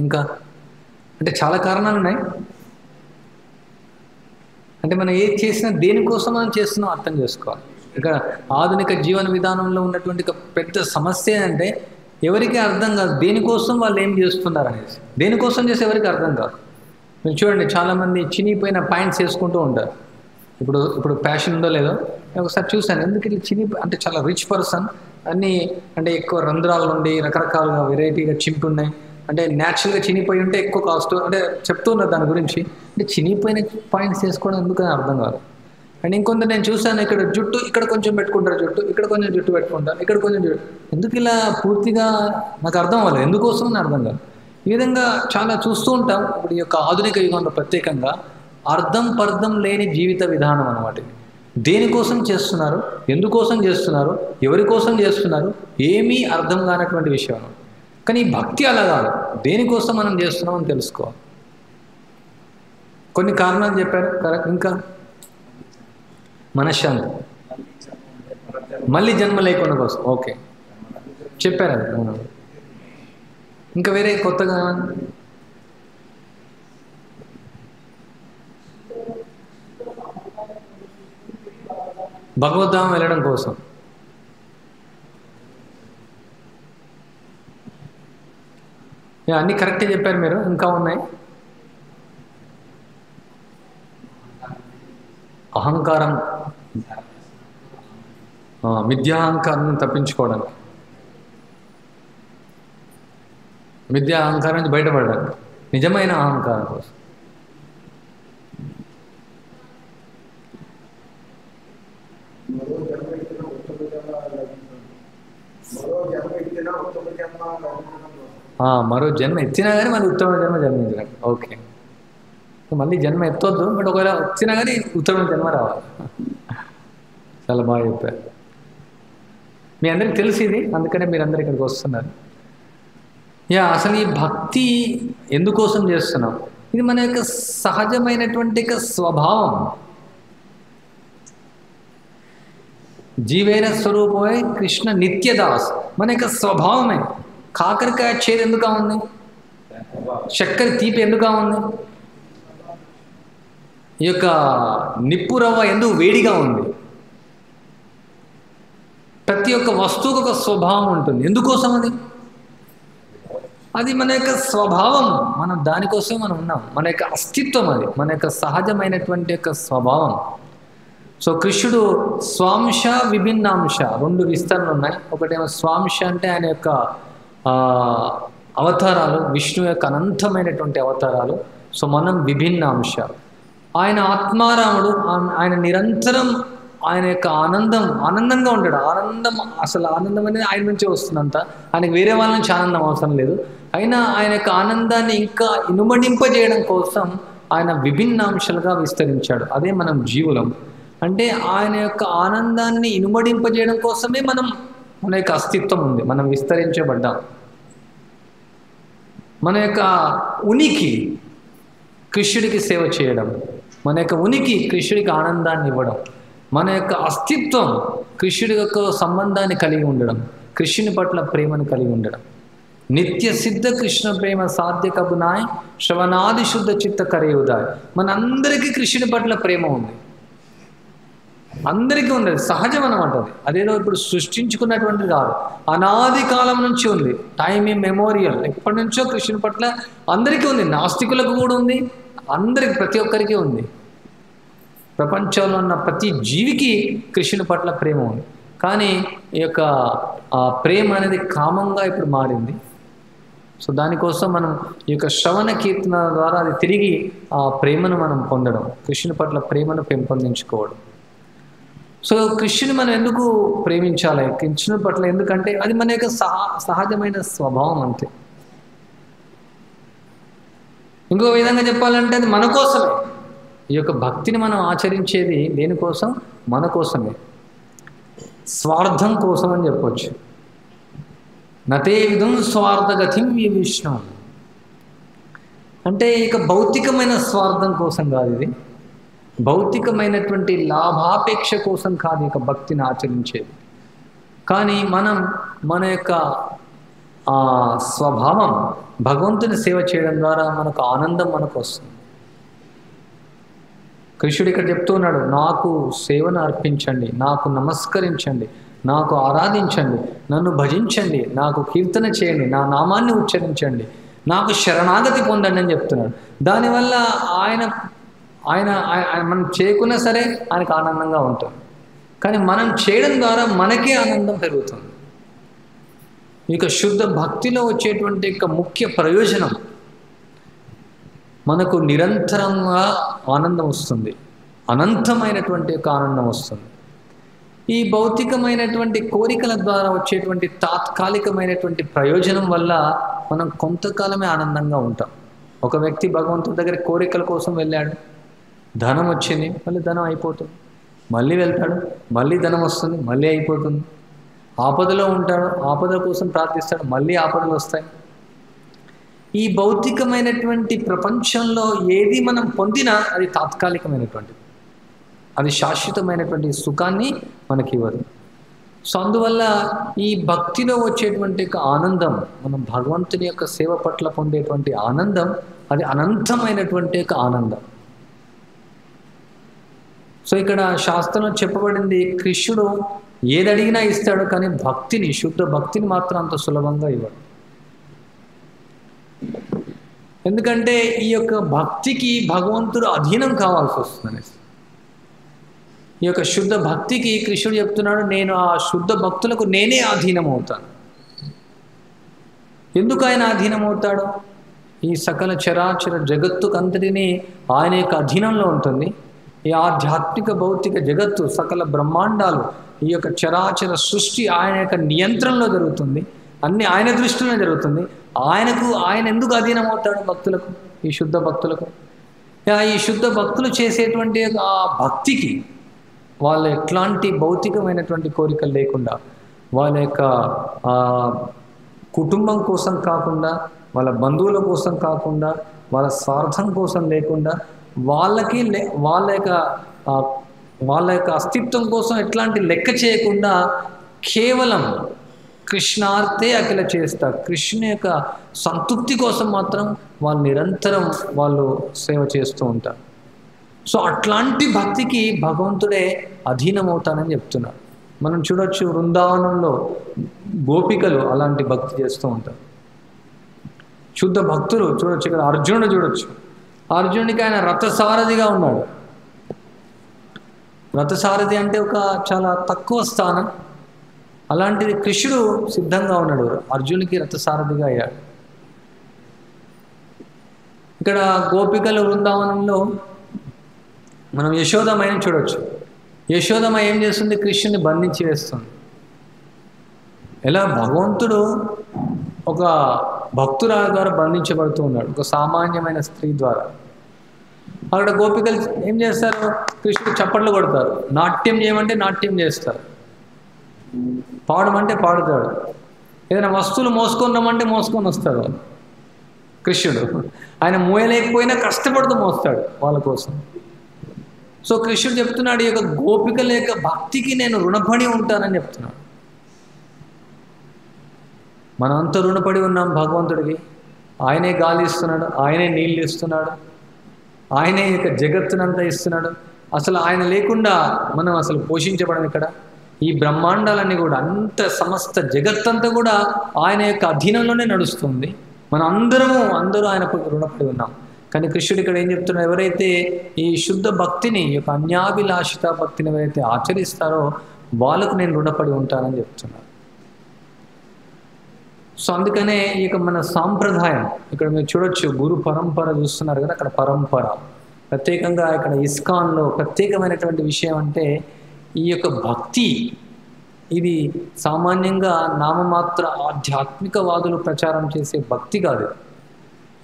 ఇంకా అంటే చాలా కారణాలు ఉన్నాయి. అంటే మనం ఏది చేసినా దేనికోసం మనం చేస్తున్నాం అర్థం చేసుకోవాలి. ఇక ఆధునిక జీవన విధానంలో ఉన్నటువంటి ఒక పెద్ద సమస్య అంటే ఎవరికి అర్థం కాదు దేనికోసం వాళ్ళు ఏం చేస్తున్నారు అనేసి. దేనికోసం చేసి ఎవరికి అర్థం కాదు. మీరు చూడండి, చాలామంది చినిగిపోయిన ప్యాంట్స్ వేసుకుంటూ ఉంటారు. ఇప్పుడు ఫ్యాషన్ ఉందో లేదో నేను ఒకసారి చూశాను. ఎందుకు ఇట్లా అంటే చాలా రిచ్ పర్సన్ అన్నీ అంటే ఎక్కువ రంధ్రాలు ఉండి రకరకాలుగా వెరైటీగా చింపి ఉన్నాయి. అంటే న్యాచురల్గా చినిగిపోయి ఉంటే ఎక్కువ కాస్ట్ అంటే చెప్తూ ఉన్నారు దాని గురించి. అంటే చినిగిపోయిన పాయింట్స్ వేసుకోవడం ఎందుకని అర్థం కాదు. అండ్ ఇంకొంత నేను చూశాను, ఇక్కడ జుట్టు ఇక్కడ కొంచెం పెట్టుకుంటారు, జుట్టు ఇక్కడ కొంచెం జుట్టు పెట్టుకుంటారు, ఇక్కడ కొంచెం జుట్టు. ఎందుకు ఇలా పూర్తిగా నాకు అర్థం అవ్వలేదు, ఎందుకోసం అని అర్థం కాదు. ఈ విధంగా చాలా చూస్తూ ఉంటాం. ఇప్పుడు ఈ యొక్క ఆధునిక యుగంలో ప్రత్యేకంగా అర్థం పర్థం లేని జీవిత విధానం అన్నమాట. దేనికోసం చేస్తున్నారు, ఎందుకోసం చేస్తున్నారు, ఎవరి కోసం చేస్తున్నారు, ఏమీ అర్థం కానటువంటి విషయం. కానీ భక్తి అలా కాదు, దేనికోసం మనం చేస్తున్నామని తెలుసుకోవాలి. కొన్ని కారణాలు చెప్పారు కరెక్ట్. ఇంకా మనశ్శాంతి, మళ్ళీ జన్మ లేకుండా కోసం ఓకే చెప్పారు అది. ఇంకా వేరే కొత్తగా భగవద్ధామం వెళ్ళడం కోసం. అన్నీ కరెక్టే చెప్పారు మీరు. ఇంకా ఉన్నాయి. అహంకారం, మిథ్యాహంకారం తప్పించుకోవడానికి, మిథ్యా అహంకారం నుంచి బయటపడడానికి, నిజమైన అహంకారం కోసం. మరో జన్మ ఎత్తినా కానీ మళ్ళీ ఉత్తమ జన్మ జన్మించడం. ఓకే, మళ్ళీ జన్మ ఎత్తొద్దు, బట్ ఒకవేళ వచ్చినా కానీ ఉత్తమ జన్మ రావాలి. చాలా బాగా చెప్పారు. మీ అందరికి తెలిసి ఇది, అందుకనే మీరు అందరు ఇక్కడికి వస్తున్నారు. అసలు ఈ భక్తి ఎందుకోసం చేస్తున్నాం? ఇది మన యొక్క సహజమైనటువంటి స్వభావం. జీవైన స్వరూపమే కృష్ణ నిత్యదాస్, మన యొక్క స్వభావమే. కాకరకాయ చేదు ఎందుకు ఉంది, చక్కెర తీపి ఎందుకు ఉంది, ఈ యొక్క నిప్పు రవ్వ ఎందుకు వేడిగా ఉంది. ప్రతి ఒక్క వస్తువుకు ఒక స్వభావం ఉంటుంది. ఎందుకోసం అది మన యొక్క స్వభావం. మనం దానికోసం మనం ఉన్నాం. మన యొక్క అస్తిత్వం అది, మన యొక్క సహజమైనటువంటి యొక్క స్వభావం. సో కృష్ణుడు స్వాంశ విభిన్నాంశ, రెండు విస్తరణలు ఉన్నాయి. ఒకటేమో స్వాంశ అంటే ఆయన యొక్క అవతారాలు, విష్ణు యొక్క అనంతమైనటువంటి అవతారాలు. సో మనం విభిన్నాంశ. ఆయన ఆత్మారాముడు, ఆయన నిరంతరం ఆయన యొక్క ఆనందంగా ఉంటాడు. ఆనందం, అసలు ఆనందం అనేది ఆయన నుంచే వస్తుందంత. ఆయనకు వేరే వాళ్ళ నుంచి ఆనందం అవసరం లేదు. అయినా ఆయన యొక్క ఆనందాన్ని ఇంకా ఇనుమడింపజేయడం కోసం ఆయన విభిన్నాంశాలుగా విస్తరించాడు. అదే మనం జీవులం. అంటే ఆయన యొక్క ఆనందాన్ని ఇనుమడింపజేయడం కోసమే మన యొక్క అస్తిత్వం ఉంది. మనం విస్తరించబడ్డాం. మన యొక్క ఉనికి కృష్ణుడికి సేవ చేయడం, మన యొక్క ఉనికి కృష్ణుడికి ఆనందాన్ని ఇవ్వడం, మన యొక్క అస్తిత్వం కృష్ణుడి యొక్క సంబంధాన్ని కలిగి ఉండడం, కృష్ణుని పట్ల ప్రేమను కలిగి ఉండడం. నిత్య సిద్ధ కృష్ణ ప్రేమ సాధ్య కబునాయ్ శ్రవణాది శుద్ధ చిత్త కరేయుదాయ్. మనందరికీ కృష్ణుని పట్ల ప్రేమ ఉంది, అందరికీ ఉంది. అది సహజం అనమాట. అదేదో ఇప్పుడు సృష్టించుకున్నటువంటిది కాదు, అనాది కాలం నుంచి ఉంది. టైమ్ మెమోరియల్, ఎప్పటి నుంచో కృష్ణుని పట్ల అందరికీ ఉంది. నాస్తికులకు కూడా ఉంది, అందరికి, ప్రతి ఒక్కరికి ఉంది. ప్రపంచంలో ఉన్న ప్రతి జీవికి కృష్ణుని పట్ల ప్రేమ ఉంది. కానీ ఈ యొక్క ప్రేమ అనేది కామంగా ఇప్పుడు మారింది. సో దానికోసం మనం ఈ యొక్క శ్రవణ కీర్తన ద్వారా అది తిరిగి ఆ ప్రేమను మనం పొందడం, కృష్ణుని పట్ల ప్రేమను పెంపొందించుకోవడం. సో కృష్ణుని మనం ఎందుకు ప్రేమించాలి? కృష్ణుని పట్ల ఎందుకంటే అది మన యొక్క సహజమైన స్వభావం అంతే. ఇంకో విధంగా చెప్పాలంటే అది మన కోసమే. ఈ యొక్క భక్తిని మనం ఆచరించేది దేనికోసం? మన కోసమే, స్వార్థం కోసం అని చెప్పొచ్చు. నతే విధం స్వార్థగతిం విష్ణు. అంటే ఇక భౌతికమైన స్వార్థం కోసం కాదు, ఇది భౌతికమైనటువంటి లాభాపేక్ష కోసం కాదు ఇక భక్తిని ఆచరించేది. కానీ మన యొక్క స్వభావం భగవంతుని సేవ చేయడం ద్వారా మనకు ఆనందం మనకు వస్తుంది. కృష్ణుడు ఇక్కడ చెప్తూ ఉన్నాడు, నాకు సేవను అర్పించండి, నాకు నమస్కరించండి, నాకు ఆరాధించండి, నన్ను భజించండి, నాకు కీర్తన చేయండి, నా నామాన్ని ఉచ్చరించండి, నాకు శరణాగతి పొందండి అని చెప్తున్నాడు. దానివల్ల ఆయన మనం చేయకున్నా సరే ఆయనకు ఆనందంగా ఉంటుంది. కానీ మనం చేయడం ద్వారా మనకే ఆనందం పెరుగుతుంది. ఇక శుద్ధ భక్తిలో వచ్చేటువంటి యొక్క ముఖ్య ప్రయోజనం మనకు నిరంతరంగా ఆనందం వస్తుంది, అనంతమైనటువంటి యొక్క ఆనందం వస్తుంది. ఈ భౌతికమైనటువంటి కోరికల ద్వారా వచ్చేటువంటి తాత్కాలికమైనటువంటి ప్రయోజనం వల్ల మనం కొంతకాలమే ఆనందంగా ఉంటాం. ఒక వ్యక్తి భగవంతుడి దగ్గర కోరికల కోసం వెళ్ళాడు, ధనం వచ్చింది, మళ్ళీ ధనం అయిపోతుంది, మళ్ళీ వెళ్తాడు, మళ్ళీ ధనం వస్తుంది, మళ్ళీ అయిపోతుంది. ఆపదలో ఉంటాడు, ఆపదల కోసం ప్రార్థిస్తాడు, మళ్ళీ ఆపదలు వస్తాయి. ఈ భౌతికమైనటువంటి ప్రపంచంలో ఏది మనం పొందినా అది తాత్కాలికమైనటువంటిది, అది శాశ్వతమైనటువంటి సుఖాన్ని మనకి ఇవ్వదు. సో అందువల్ల ఈ భక్తిలో వచ్చేటువంటి యొక్క ఆనందం, మనం భగవంతుని యొక్క సేవ పట్ల పొందేటువంటి ఆనందం, అది అనంతమైనటువంటి యొక్క ఆనందం. సో ఇక్కడ శాస్త్రంలో చెప్పబడింది, కృష్ణుడు ఏది అడిగినా ఇస్తాడు, కానీ భక్తిని, శుద్ధ భక్తిని మాత్రం అంత సులభంగా ఇవ్వడు. ఎందుకంటే ఈ యొక్క భక్తికి భగవంతుడు అధీనం కావాల్సి వస్తుంది. ఈ యొక్క శుద్ధ భక్తికి కృష్ణుడు చెప్తున్నాడు, నేను ఆ శుద్ధ భక్తులకు నేనే అధీనం అవుతాను. ఎందుకు ఆయన అధీనం అవుతాడు? ఈ సకల చరాచర జగత్తుకంతటిని ఆయన యొక్క అధీనంలో ఉంటుంది. ఈ ఆధ్యాత్మిక భౌతిక జగత్తు, సకల బ్రహ్మాండాలు, ఈ యొక్క చరాచర సృష్టి ఆయన యొక్క నియంత్రణలో జరుగుతుంది, అన్ని ఆయన దృష్టిలో జరుగుతుంది. ఆయన ఎందుకు అధీనం అవుతాడు భక్తులకు, ఈ శుద్ధ భక్తులకు? ఈ శుద్ధ భక్తులు చేసేటువంటి ఆ భక్తికి వాళ్ళ ఎట్లాంటి భౌతికమైనటువంటి కోరికలు లేకుండా, వాళ్ళ యొక్క కుటుంబం కోసం కాకుండా, వాళ్ళ బంధువుల కోసం కాకుండా, వాళ్ళ స్వార్థం కోసం లేకుండా, వాళ్ళ యొక్క అస్తిత్వం కోసం ఎట్లాంటి లెక్క చేయకుండా కేవలం కృష్ణార్థే అఖిల చేస్తారు. కృష్ణుని యొక్క సంతృప్తి కోసం మాత్రం వాళ్ళు నిరంతరం సేవ చేస్తూ ఉంటారు. సో అట్లాంటి భక్తికి భగవంతుడే అధీనమవుతానని చెప్తున్నారు. మనం చూడొచ్చు, వృందావనంలో గోపికలు అలాంటి భక్తి చేస్తూ ఉంటారు. శుద్ధ భక్తులు చూడొచ్చు. ఇక్కడ అర్జునుడు చూడొచ్చు. అర్జునుడికి ఆయన రథసారథిగా ఉన్నాడు. రథసారథి అంటే ఒక చాలా తక్కువ స్థానం. అలాంటిది కృష్ణుడు సిద్ధంగా ఉన్నాడు, అర్జునుడికి రథసారథిగా అయ్యాడు. ఇక్కడ గోపికల వృందావనంలో మనం యశోదమ్మని చూడొచ్చు. యశోదమ్మ ఏం చేస్తుంది? కృష్ణుని బంధించి వేస్తుంది. ఎలా? భగవంతుడు ఒక భక్తురాల ద్వారా బంధించబడుతూ ఉన్నాడు, ఒక సామాన్యమైన స్త్రీ ద్వారా. అక్కడ గోపికలు ఏం చేస్తారు? కృష్ణుడు చప్పట్లు కొడతారు, నాట్యం చేయమంటే నాట్యం చేస్తారు, పాడమంటే పాడుతాడు, ఏదైనా వస్తువులు మోసుకున్నామంటే మోసుకొని వస్తాడు వాళ్ళు. కృష్ణుడు ఆయన మోయలేకపోయినా కష్టపడుతూ మోస్తాడు వాళ్ళ కోసం. సో కృష్ణుడు చెప్తున్నాడు, ఈ యొక్క గోపికల యొక్క భక్తికి నేను రుణపడి ఉంటానని చెప్తున్నాడు. మనం అంతా రుణపడి ఉన్నాం భగవంతుడికి. ఆయనే గాలి ఇస్తున్నాడు, ఆయనే నీళ్ళు ఇస్తున్నాడు, ఆయనే యొక్క జగత్తునంతా ఇస్తున్నాడు. అసలు ఆయన లేకుండా మనం అసలు పోషించబడం. ఇక్కడ ఈ బ్రహ్మాండాలన్నీ కూడా, అంత సమస్త జగత్తంతా కూడా ఆయన యొక్క అధీనంలోనే నడుస్తుంది. మనం అందరూ ఆయనకు రుణపడి ఉన్నాం. కానీ కృష్ణుడు ఇక్కడ ఏం చెప్తున్నాడు? ఎవరైతే ఈ శుద్ధ భక్తిని, ఈ యొక్క అన్యాభిలాషిత భక్తిని ఎవరైతే ఆచరిస్తారో వాళ్ళకు నేను రుణపడి ఉంటానని చెప్తున్నాను. సో అందుకనే ఇక మన సాంప్రదాయం ఇక్కడ మీరు చూడొచ్చు, గురు పరంపర చూస్తున్నారు కదా, అక్కడ పరంపర ప్రత్యేకంగా ఇక్కడ ఇస్కాన్లో ప్రత్యేకమైనటువంటి విషయం అంటే ఈ యొక్క భక్తి. ఇది సామాన్యంగా నామమాత్ర ఆధ్యాత్మికవాదులు ప్రచారం చేసే భక్తి కాదు.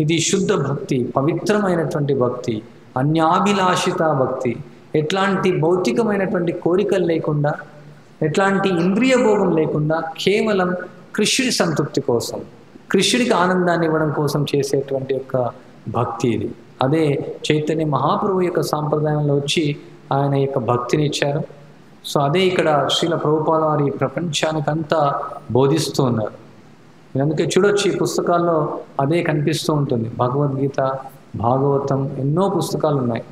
ఇది శుద్ధ భక్తి, పవిత్రమైనటువంటి భక్తి, అన్యాభిలాషిత భక్తి. ఎట్లాంటి భౌతికమైనటువంటి కోరికలు లేకుండా, ఎట్లాంటి ఇంద్రియ భోగం లేకుండా కేవలం కృష్ణుడి సంతృప్తి కోసం, కృష్ణుడికి ఆనందాన్ని ఇవ్వడం కోసం చేసేటువంటి యొక్క భక్తి ఇది. అదే చైతన్య మహాప్రభు యొక్క సాంప్రదాయంలో వచ్చి ఆయన యొక్క భక్తిని ఇచ్చారు. సో అదే ఇక్కడ శ్రీల ప్రభుపాద వారి ప్రపంచానికంతా బోధిస్తూ ఉన్నారు. అందుకే చూడొచ్చు ఈ పుస్తకాల్లో అదే కనిపిస్తూ ఉంటుంది. భగవద్గీత, భాగవతం, ఎన్నో పుస్తకాలు ఉన్నాయి.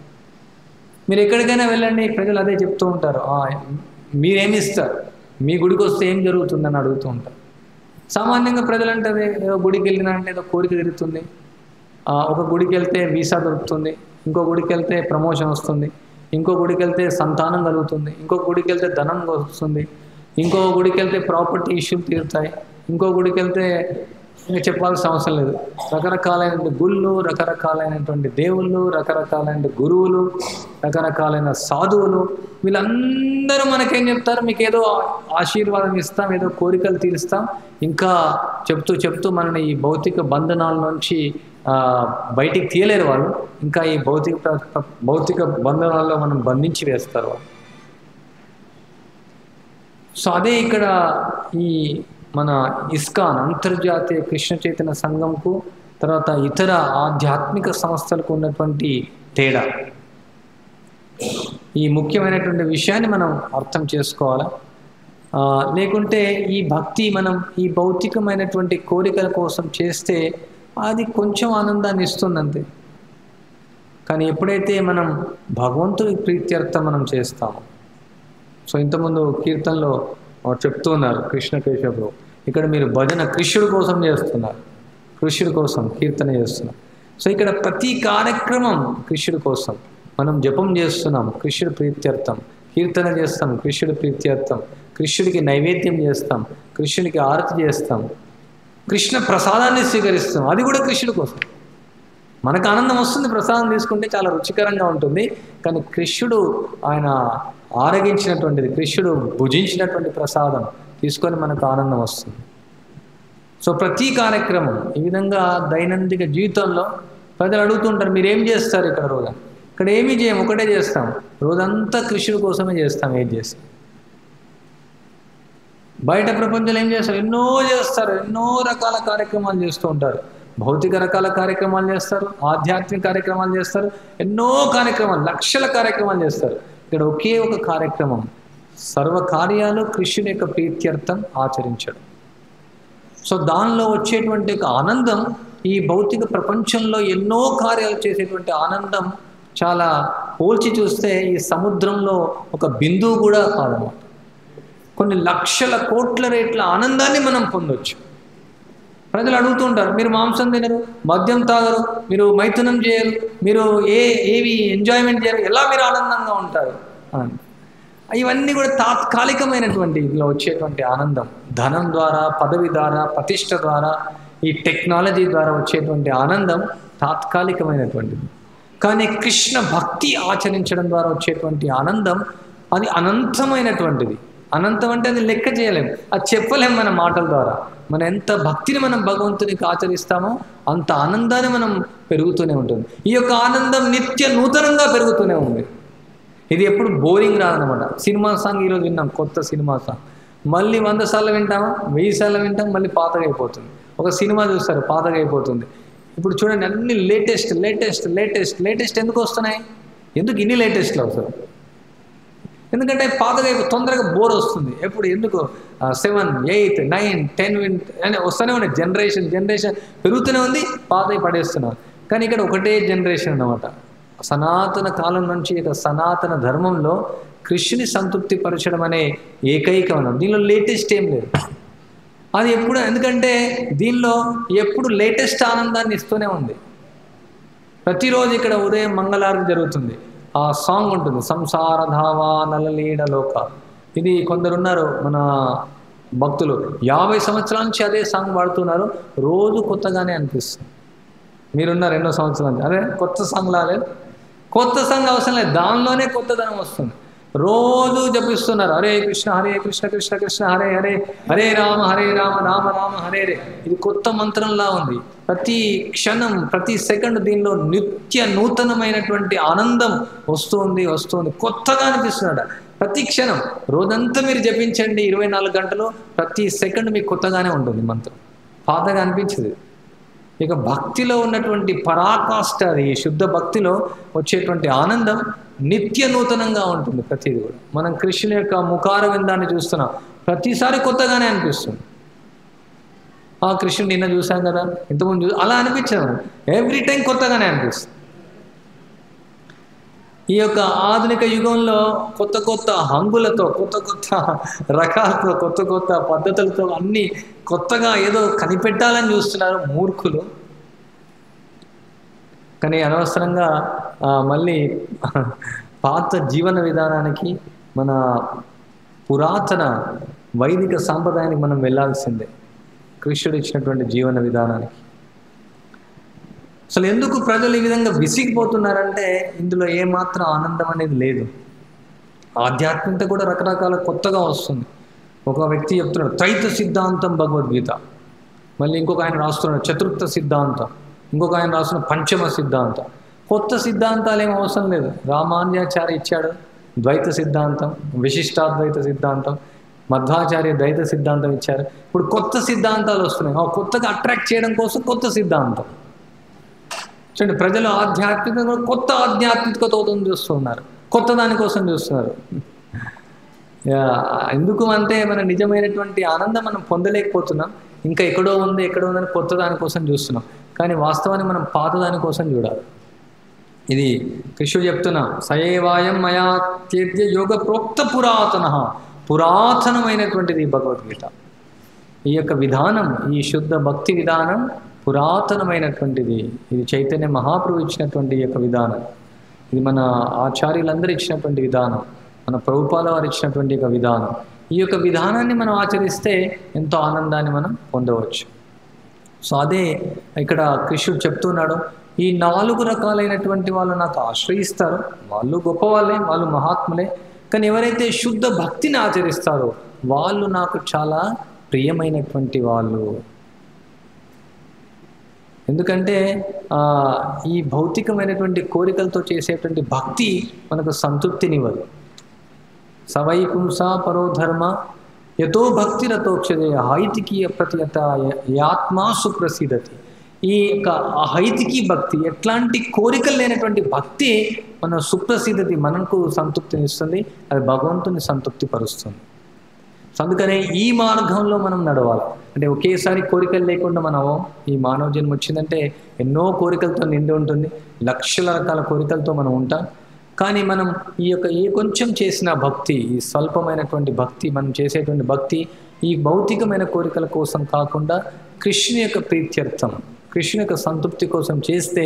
మీరు ఎక్కడికైనా వెళ్ళండి, ప్రజలు అదే చెప్తూ ఉంటారు. మీరేమి ఇస్తారు, మీ గుడికి వస్తే ఏం జరుగుతుందని అడుగుతూ ఉంటారు. సామాన్యంగా ప్రజలు అంటే ఏదో గుడికి వెళ్ళినా అంటే ఏదో కోరిక తిరుగుతుంది. ఒక గుడికి వెళ్తే వీసా దొరుకుతుంది, ఇంకో గుడికి వెళ్తే ప్రమోషన్ వస్తుంది, ఇంకో గుడికి వెళ్తే సంతానం కలుగుతుంది, ఇంకో గుడికి వెళ్తే ధనం వస్తుంది, ఇంకో గుడికి వెళ్తే ప్రాపర్టీ ఇష్యూలు తీరుతాయి, ఇంకో గుడికి వెళ్తే ఇంకా చెప్పాల్సిన అవసరం లేదు. రకరకాలైన గుళ్ళు, రకరకాలైనటువంటి దేవుళ్ళు, రకరకాలైన గురువులు, రకరకాలైన సాధువులు, వీళ్ళందరూ మనకేం చెప్తారు, మీకు ఏదో ఆశీర్వాదం ఇస్తాం, ఏదో కోరికలు తీరుస్తాం, ఇంకా చెప్తూ మనని ఈ భౌతిక బంధనాల నుంచి బయటికి తీయలేరు వాళ్ళు. ఇంకా ఈ భౌతిక బంధనాల్లో మనం బంధించి వేస్తారు వాళ్ళు. సో అదే ఇక్కడ ఈ మన ఇస్కాన్ అంతర్జాతీయ కృష్ణ చైతన్య సంఘంకు తర్వాత ఇతర ఆధ్యాత్మిక సంస్థలకు ఉన్నటువంటి తేడా. ఈ ముఖ్యమైనటువంటి విషయాన్ని మనం అర్థం చేసుకోవాలి. లేకుంటే ఈ భక్తి మనం ఈ భౌతికమైనటువంటి కోరికల కోసం చేస్తే అది కొంచెం ఆనందాన్ని ఇస్తుంది అంతే. కానీ ఎప్పుడైతే మనం భగవంతుడి ప్రీత్యర్థం మనం చేస్తామో, సో ఇంతకుముందు కీర్తనలో చెప్తూ ఉన్నారు కృష్ణ కేశవులు, ఇక్కడ మీరు భజన కృష్ణుడి కోసం చేస్తున్నారు, కృష్ణుడి కోసం కీర్తన చేస్తున్నారు. సో ఇక్కడ ప్రతి కార్యక్రమం కృష్ణుడి కోసం. మనం జపం చేస్తున్నాం కృష్ణుడి ప్రీత్యర్థం, కీర్తన చేస్తాం కృష్ణుడి ప్రీత్యర్థం, కృష్ణుడికి నైవేద్యం చేస్తాం, కృష్ణుడికి ఆరతి చేస్తాం, కృష్ణ ప్రసాదాన్ని స్వీకరిస్తాం, అది కూడా కృష్ణుడి కోసం. మనకు ఆనందం వస్తుంది ప్రసాదం తీసుకుంటే, చాలా రుచికరంగా ఉంటుంది. కానీ కృష్ణుడు ఆయన ఆరగించినటువంటిది, కృష్ణుడు భుజించినటువంటి ప్రసాదం తీసుకొని మనకు ఆనందం వస్తుంది. సో ప్రతి కార్యక్రమం ఈ విధంగా దైనందిక జీవితంలో ప్రజలు అడుగుతుంటారు, మీరేం చేస్తారు ఇక్కడ రోజు? ఇక్కడ ఏమీ చేయం, ఒకటే చేస్తాం, రోజంతా కృష్ణుడి కోసమే చేస్తాం. ఏం చేస్తాం? బయట ప్రపంచంలో ఏం చేస్తారు? ఎన్నో చేస్తారు, ఎన్నో రకాల కార్యక్రమాలు చేస్తూ ఉంటారు. భౌతిక రకాల కార్యక్రమాలు చేస్తారు, ఆధ్యాత్మిక కార్యక్రమాలు చేస్తారు, ఎన్నో కార్యక్రమాలు, లక్షల కార్యక్రమాలు చేస్తారు. ఇక్కడ ఒకే ఒక కార్యక్రమం, సర్వ కార్యాలు కృష్ణుని యొక్క ప్రీత్యర్థం ఆచరించడం. సో దానిలో వచ్చేటువంటి ఒక ఆనందం ఈ భౌతిక ప్రపంచంలో ఎన్నో కార్యాలు చేసేటువంటి ఆనందం చాలా పోల్చి చూస్తే ఈ సముద్రంలో ఒక బిందువు కూడా కాదన్నమాట. కొన్ని లక్షల కోట్ల రేట్ల ఆనందాన్ని మనం పొందొచ్చు. ప్రజలు అడుగుతుంటారు, మీరు మాంసం తినరు, మద్యం తాగరు, మీరు మైథునం చేయరు, మీరు ఏవి ఎంజాయ్మెంట్ చేయరు, ఎలా మీరు ఆనందంగా ఉంటారు అని. ఇవన్నీ కూడా తాత్కాలికమైనటువంటి ఇందులో వచ్చేటువంటి ఆనందం. ధనం ద్వారా, పదవి ద్వారా, ప్రతిష్ట ద్వారా, ఈ టెక్నాలజీ ద్వారా వచ్చేటువంటి ఆనందం తాత్కాలికమైనటువంటిది. కానీ కృష్ణ భక్తి ఆచరించడం ద్వారా వచ్చేటువంటి ఆనందం అది అనంతమైనటువంటిది. అనంతం అంటే అది లెక్క చేయలేము, అది చెప్పలేం మన మాటల ద్వారా. మన ఎంత భక్తిని మనం భగవంతునికి ఆచరిస్తామో అంత ఆనందాన్ని మనం పెరుగుతూనే ఉంటుంది. ఈ యొక్క ఆనందం నిత్య నూతనంగా పెరుగుతూనే ఉంది. ఇది ఎప్పుడు బోరింగ్ రాదనమాట. సినిమా సాంగ్ ఈరోజు విన్నాం, కొత్త సినిమా సాంగ్, మళ్ళీ 100 సార్లు వింటామా, 1000 సార్లు వింటాం, మళ్ళీ పాతగా అయిపోతుంది. ఒక సినిమా చూస్తారు, పాతగా అయిపోతుంది. ఇప్పుడు చూడండి, అన్ని లేటెస్ట్ లేటెస్ట్ లేటెస్ట్ లేటెస్ట్ ఎందుకు వస్తున్నాయి? ఎందుకు ఇన్ని లేటెస్ట్లు అవసరం? ఎందుకంటే పాతగా తొందరగా బోర్ వస్తుంది. ఎప్పుడు ఎందుకు 7, 8, 9, 10 అని వస్తూనే ఉన్నాయి. జనరేషన్ పెరుగుతూనే ఉంది, పాతవి పడేస్తున్నారు. కానీ ఇక్కడ ఒకటే జనరేషన్ అన్నమాట. సనాతన కాలం నుంచి ఇక సనాతన ధర్మంలో కృష్ణుని సంతృప్తి పరచడం అనే ఏకైక మనం. దీనిలో లేటెస్ట్ ఏం లేదు. అది ఎప్పుడు, ఎందుకంటే దీనిలో ఎప్పుడు లేటెస్ట్ ఆనందాన్ని ఇస్తూనే ఉంది. ప్రతిరోజు ఇక్కడ ఉదయం మంగళారతి జరుగుతుంది, ఆ సాంగ్ ఉంటుంది, సంసార ధావా నలలీడలోక. ఇది కొందరున్నారు మన భక్తులు 50 సంవత్సరాల నుంచి అదే సాంగ్ పాడుతున్నారు, రోజు కొత్తగానే అనిపిస్తుంది. మీరున్నారు ఎన్నో సంవత్సరాల నుంచి, అదే కొత్త సాంగ్ లాలేదు, కొత్త సాంగ్ అవసరం లేదు, దానిలోనే కొత్తదనం వస్తుంది. రోజు జపిస్తున్నారు హరే కృష్ణ కృష్ణ కృష్ణ హరే హరే, హరే రామ రామ రామ హరే హరే. ఇది కొత్త మంత్రంలా ఉంది. ప్రతి క్షణం ప్రతి సెకండ్ దీనిలో నిత్య నూతనమైనటువంటి ఆనందం వస్తుంది, కొత్తగా అనిపిస్తున్నాడు ప్రతి క్షణం. రోజంతా మీరు జపించండి 24 గంటలు, ప్రతి సెకండ్ మీకు కొత్తగానే ఉంటుంది మంత్రం, పాతగా అనిపించదు. ఇక భక్తిలో ఉన్నటువంటి పరాకాష్ట, అది శుద్ధ భక్తిలో వచ్చేటువంటి ఆనందం నిత్య నూతనంగా ఉంటుంది ప్రతిది కూడా. మనం కృష్ణుని యొక్క ముఖార విందాన్ని చూస్తున్నాం, ప్రతిసారి కొత్తగానే అనిపిస్తుంది. ఆ కృష్ణుడు నిన్న చూసాం కదా, ఇంతకుముందు అలా అనిపించదు, ఎవ్రీ టైం కొత్తగానే అనిపిస్తుంది. ఈ యొక్క ఆధునిక యుగంలో కొత్త హంగులతో, కొత్త రకాలతో, కొత్త పద్ధతులతో అన్నీ కొత్తగా ఏదో కనిపెట్టాలని చూస్తున్నారు మూర్ఖులు. కానీ అనవసరంగా మళ్ళీ పాత జీవన విధానానికి, మన పురాతన వైదిక సాంప్రదాయానికి మనం వెళ్ళాల్సిందే, కృష్ణుడు ఇచ్చినటువంటి జీవన విధానానికి. అసలు ఎందుకు ప్రజలు ఈ విధంగా విసిగిపోతున్నారంటే ఇందులో ఏమాత్రం ఆనందం అనేది లేదు. ఆధ్యాత్మికత కూడా రకరకాల కొత్తగా వస్తుంది. ఒక వ్యక్తి చెప్తున్నాడు త్రైత సిద్ధాంతం భగవద్గీత, మళ్ళీ ఇంకొక ఆయన రాస్తున్నాడు చతుర్థ సిద్ధాంతం, ఇంకొక ఆయన రాస్తున్న పంచమ సిద్ధాంతం. కొత్త సిద్ధాంతాలు ఏం అవసరం లేదు. రామానుజాచార్య ఇచ్చాడు ద్వైత సిద్ధాంతం, విశిష్టాద్వైత సిద్ధాంతం, మధ్వాచార్య ద్వైత సిద్ధాంతం ఇచ్చారు. ఇప్పుడు కొత్త సిద్ధాంతాలు వస్తున్నాయి, కొత్తగా అట్రాక్ట్ చేయడం కోసం కొత్త సిద్ధాంతం. చూడండి, ప్రజలు ఆధ్యాత్మికంగా కొత్త ఆధ్యాత్మికతతో చూస్తున్నారు, కొత్త దానికోసం చూస్తున్నారు. ఎందుకు అంటే మన నిజమైనటువంటి ఆనందం మనం పొందలేకపోతున్నాం, ఇంకా ఎక్కడో ఉందని కొత్త దానికోసం చూస్తున్నాం. కానీ వాస్తవాన్ని మనం పాత దానికోసం చూడాలి. ఇది కృష్ణుడు చెప్తున్నా, సయేవాయం మయా తేద్య యోగ ప్రోక్త పురాతనమైనటువంటిది భగవద్గీత. ఈ యొక్క విధానం, ఈ శుద్ధ భక్తి విధానం పురాతనమైనటువంటిది. ఇది చైతన్య మహాప్రభు ఇచ్చినటువంటి ఈ యొక్క విధానం, ఇది మన ఆచార్యులందరూ ఇచ్చినటువంటి విధానం, మన ప్రభుపాల వారు ఇచ్చినటువంటి యొక్క విధానం. ఈ యొక్క విధానాన్ని మనం ఆచరిస్తే ఎంతో ఆనందాన్ని మనం పొందవచ్చు. సో అదే ఇక్కడ కృష్ణుడు చెప్తున్నాడు, ఈ 4 రకాలైనటువంటి వాళ్ళు నాకు ఆశ్రయిస్తారు, వాళ్ళు గొప్పవాళ్ళే, వాళ్ళు మహాత్ములే. కానీ ఎవరైతే శుద్ధ భక్తిని ఆచరిస్తారో వాళ్ళు నాకు చాలా ప్రియమైనటువంటి వాళ్ళు. ఎందుకంటే ఈ భౌతికమైనటువంటి కోరికలతో చేసేటువంటి భక్తి మనకు సంతృప్తినివ్వదు. సవై పుంసా పరోధర్మ యతో భక్తిరతోక్షదే హైతికీయ ప్రతియత యాత్మా సుప్రసిద్ధతి. ఈ యొక్క హైతికీ భక్తి, ఎట్లాంటి కోరికలు లేనటువంటి భక్తి మన సుప్రసిద్ధతి, మనకు సంతృప్తినిస్తుంది, అది భగవంతుని సంతృప్తి పరుస్తుంది. అందుకనే ఈ మార్గంలో మనం నడవాలి. అంటే ఒకేసారి కోరికలు లేకుండా మనం ఈ మానవ జన్మ వచ్చిందంటే ఎన్నో కోరికలతో నిండి ఉంటుంది, లక్షల రకాల కోరికలతో మనం ఉంటాం. కానీ మనం ఈ యొక్క కొంచెం చేసిన భక్తి, ఈ స్వల్పమైనటువంటి భక్తి, మనం చేసేటువంటి భక్తి ఈ భౌతికమైన కోరికల కోసం కాకుండా కృష్ణుని యొక్క ప్రీత్యర్థం, కృష్ణుని యొక్క సంతృప్తి కోసం చేస్తే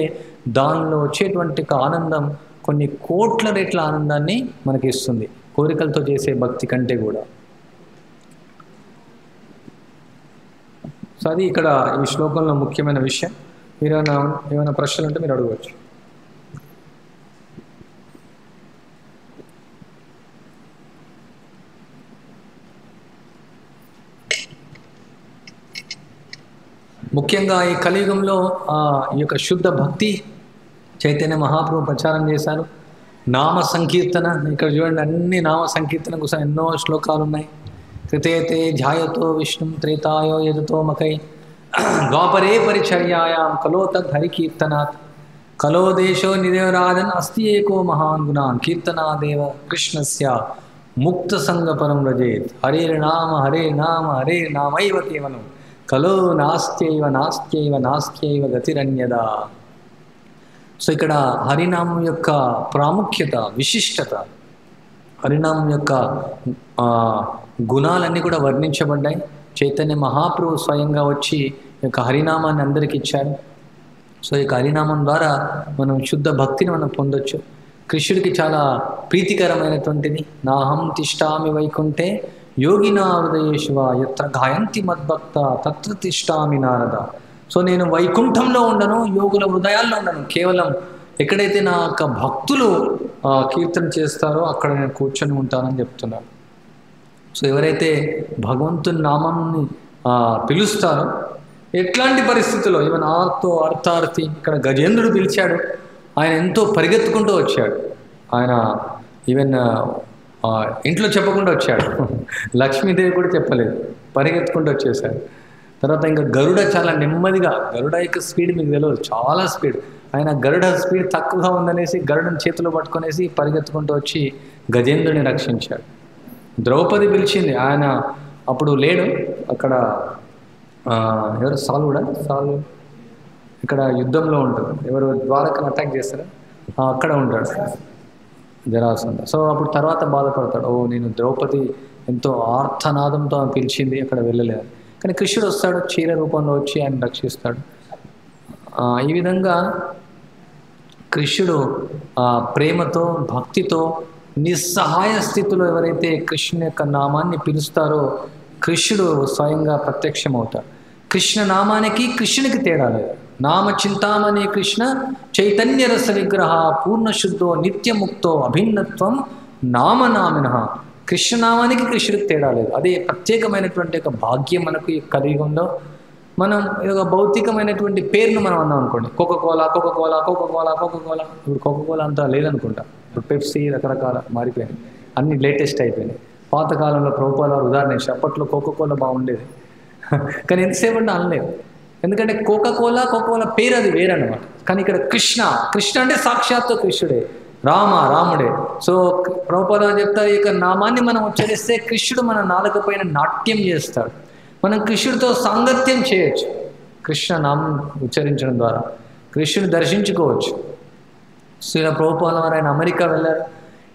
దానిలో వచ్చేటువంటి ఆనందం కొన్ని కోట్ల రెట్ల ఆనందాన్ని మనకి ఇస్తుంది, కోరికలతో చేసే భక్తి కంటే కూడా. సో అది ఇక్కడ ఈ శ్లోకంలో ముఖ్యమైన విషయం. మీరు ఏమైనా ప్రశ్నలు ఉంటే మీరు అడగవచ్చు. ముఖ్యంగా ఈ కలియుగంలో ఈ యొక్క శుద్ధ భక్తి చైతన్య మహాప్రభు ప్రచారం చేశారు. నామ సంకీర్తన, ఇక్కడ చూడండి అన్ని నామ సంకీర్తన కోసం ఎన్నో శ్లోకాలు ఉన్నాయి. కృతేతే ధ్యాయతో విష్ణు త్రేతాయో యజతో మకై ద్వాపరే పరిచర్యాయాం కలో తద్ హరికీర్తనాత్ కలో దేశో నిదేవరాజన్ అస్తి ఏకో మహాన్ గుణాన్ కీర్తనాదేవ కృష్ణస్య ముక్త సంగపరం రజేత్ హరేర్ నామ హరే నామైవ కేవలం కలో నాస్త్యైవ నాస్త్యైవ నాస్త్యైవ గతిరన్యదా. సో ఇక్కడ హరినామం యొక్క ప్రాముఖ్యత, విశిష్టత, హరినామం యొక్క గుణాలన్నీ కూడా వర్ణించబడ్డాయి. చైతన్య మహాప్రభు స్వయంగా వచ్చి ఈ యొక్క హరినామాన్ని అందరికి ఇచ్చారు. సో ఈ హరినామం ద్వారా మనం శుద్ధ భక్తిని మనం పొందొచ్చు. కృష్ణుడికి చాలా ప్రీతికరమైనటువంటిది. నాహం తిష్టామి వైకుంఠే యోగినా హృదయేషువా యత్ర గాయంతి మద్భక్త తత్ర తిష్టామి నారద. సో నేను వైకుంఠంలో ఉండను, యోగుల హృదయాల్లో ఉండను, కేవలం ఎక్కడైతే నా యొక్క భక్తులు కీర్తన చేస్తారో అక్కడ నేను కూర్చొని ఉంటానని చెప్తున్నాను. సో ఎవరైతే భగవంతుని నామాన్ని పిలుస్తారో ఎట్లాంటి పరిస్థితుల్లో, ఈవెన్ ఆర్తో అర్థార్థి, ఇక్కడ గజేంద్రుడు పిలిచాడు, ఆయన ఎంతో పరిగెత్తుకుంటూ వచ్చాడు. ఆయన ఈవెన్ ఇంట్లో చెప్పకుండా వచ్చాడు, లక్ష్మీదేవి కూడా చెప్పలేదు, పరిగెత్తుకుంటూ వచ్చేసాడు. తర్వాత ఇంకా గరుడ చాలా నెమ్మదిగా, గరుడ యొక్క స్పీడ్ మీకు తెలియదు, చాలా స్పీడ్. ఆయన గరుడ స్పీడ్ తక్కువగా ఉందనేసి గరుడని చేతిలో పట్టుకొనేసి పరిగెత్తుకుంటూ వచ్చి గజేంద్రుని రక్షించాడు. ద్రౌపది పిలిచింది, ఆయన అప్పుడు లేడు అక్కడ. ఎవరు సాలుడా, సాలు ఇక్కడ యుద్ధంలో ఉంటాడు, ఎవరు ద్వారకను అటాక్ చేస్తారా అక్కడ ఉంటాడు జరాసంధ. సో అప్పుడు తర్వాత బాధపడతాడు, ఓ నేను ద్రౌపది ఎంతో ఆర్తనాదంతో పిలిచింది, అక్కడ వెళ్ళలేదు. కానీ కృష్ణుడు వస్తాడు, చీర రూపంలో వచ్చి ఆయన రక్షిస్తాడు. ఈ విధంగా కృష్ణుడు ప్రేమతో భక్తితో నిస్సహాయ స్థితిలో ఎవరైతే కృష్ణుని యొక్క నామాన్ని పిలుస్తారో కృష్ణుడు స్వయంగా ప్రత్యక్షమవుతాడు. కృష్ణ నామానికి కృష్ణునికి తేడా లేదు. నామ చింతామణి కృష్ణ చైతన్య రస విగ్రహ పూర్ణశుద్ధో నిత్యముక్తో అభిన్నత్వం నామనామిన. కృష్ణనామానికి కృష్ణుడికి తేడా లేదు. అదే ప్రత్యేకమైనటువంటి ఒక భాగ్యం మనకు ఈ కలియుగంలో. మనం ఒక భౌతికమైనటువంటి పేరును మనం అన్నాం అనుకోండి, కోకోకోలా కోకోకోలా కోకోకోలా కోకోకోలా. ఇప్పుడు కోకోకోలా అంతా లేదనుకుంటా, ఇప్పుడు పెప్సీ రకరకాల మారిపోయినాయి, అన్ని లేటెస్ట్ అయిపోయినాయి. పాతకాలంలో ప్రభుపాల ఉదాహరణ ఇచ్చి, అప్పట్లో కోకోకోలా బాగుండేది, కానీ ఎంతసేపు అంటే అనలేదు. ఎందుకంటే కోకోకోలా కోకోకోలా పేరు అది వేరన్నమాట. కానీ ఇక్కడ కృష్ణ, కృష్ణ అంటే సాక్షాత్తు కృష్ణుడే, రాముడే. సో ప్రభుపాద చెప్తారు, ఇక నామాన్ని మనం ఉచ్చరిస్తే కృష్ణుడు మన నాలుక పైన నాట్యం చేస్తాడు. మనం కృష్ణుడితో సాంగత్యం చేయొచ్చు. కృష్ణ నామం ఉచ్చరించడం ద్వారా కృష్ణుని దర్శించుకోవచ్చు. శ్రీల ప్రభుపాద వారు ఆయన అమెరికా వెళ్ళారు,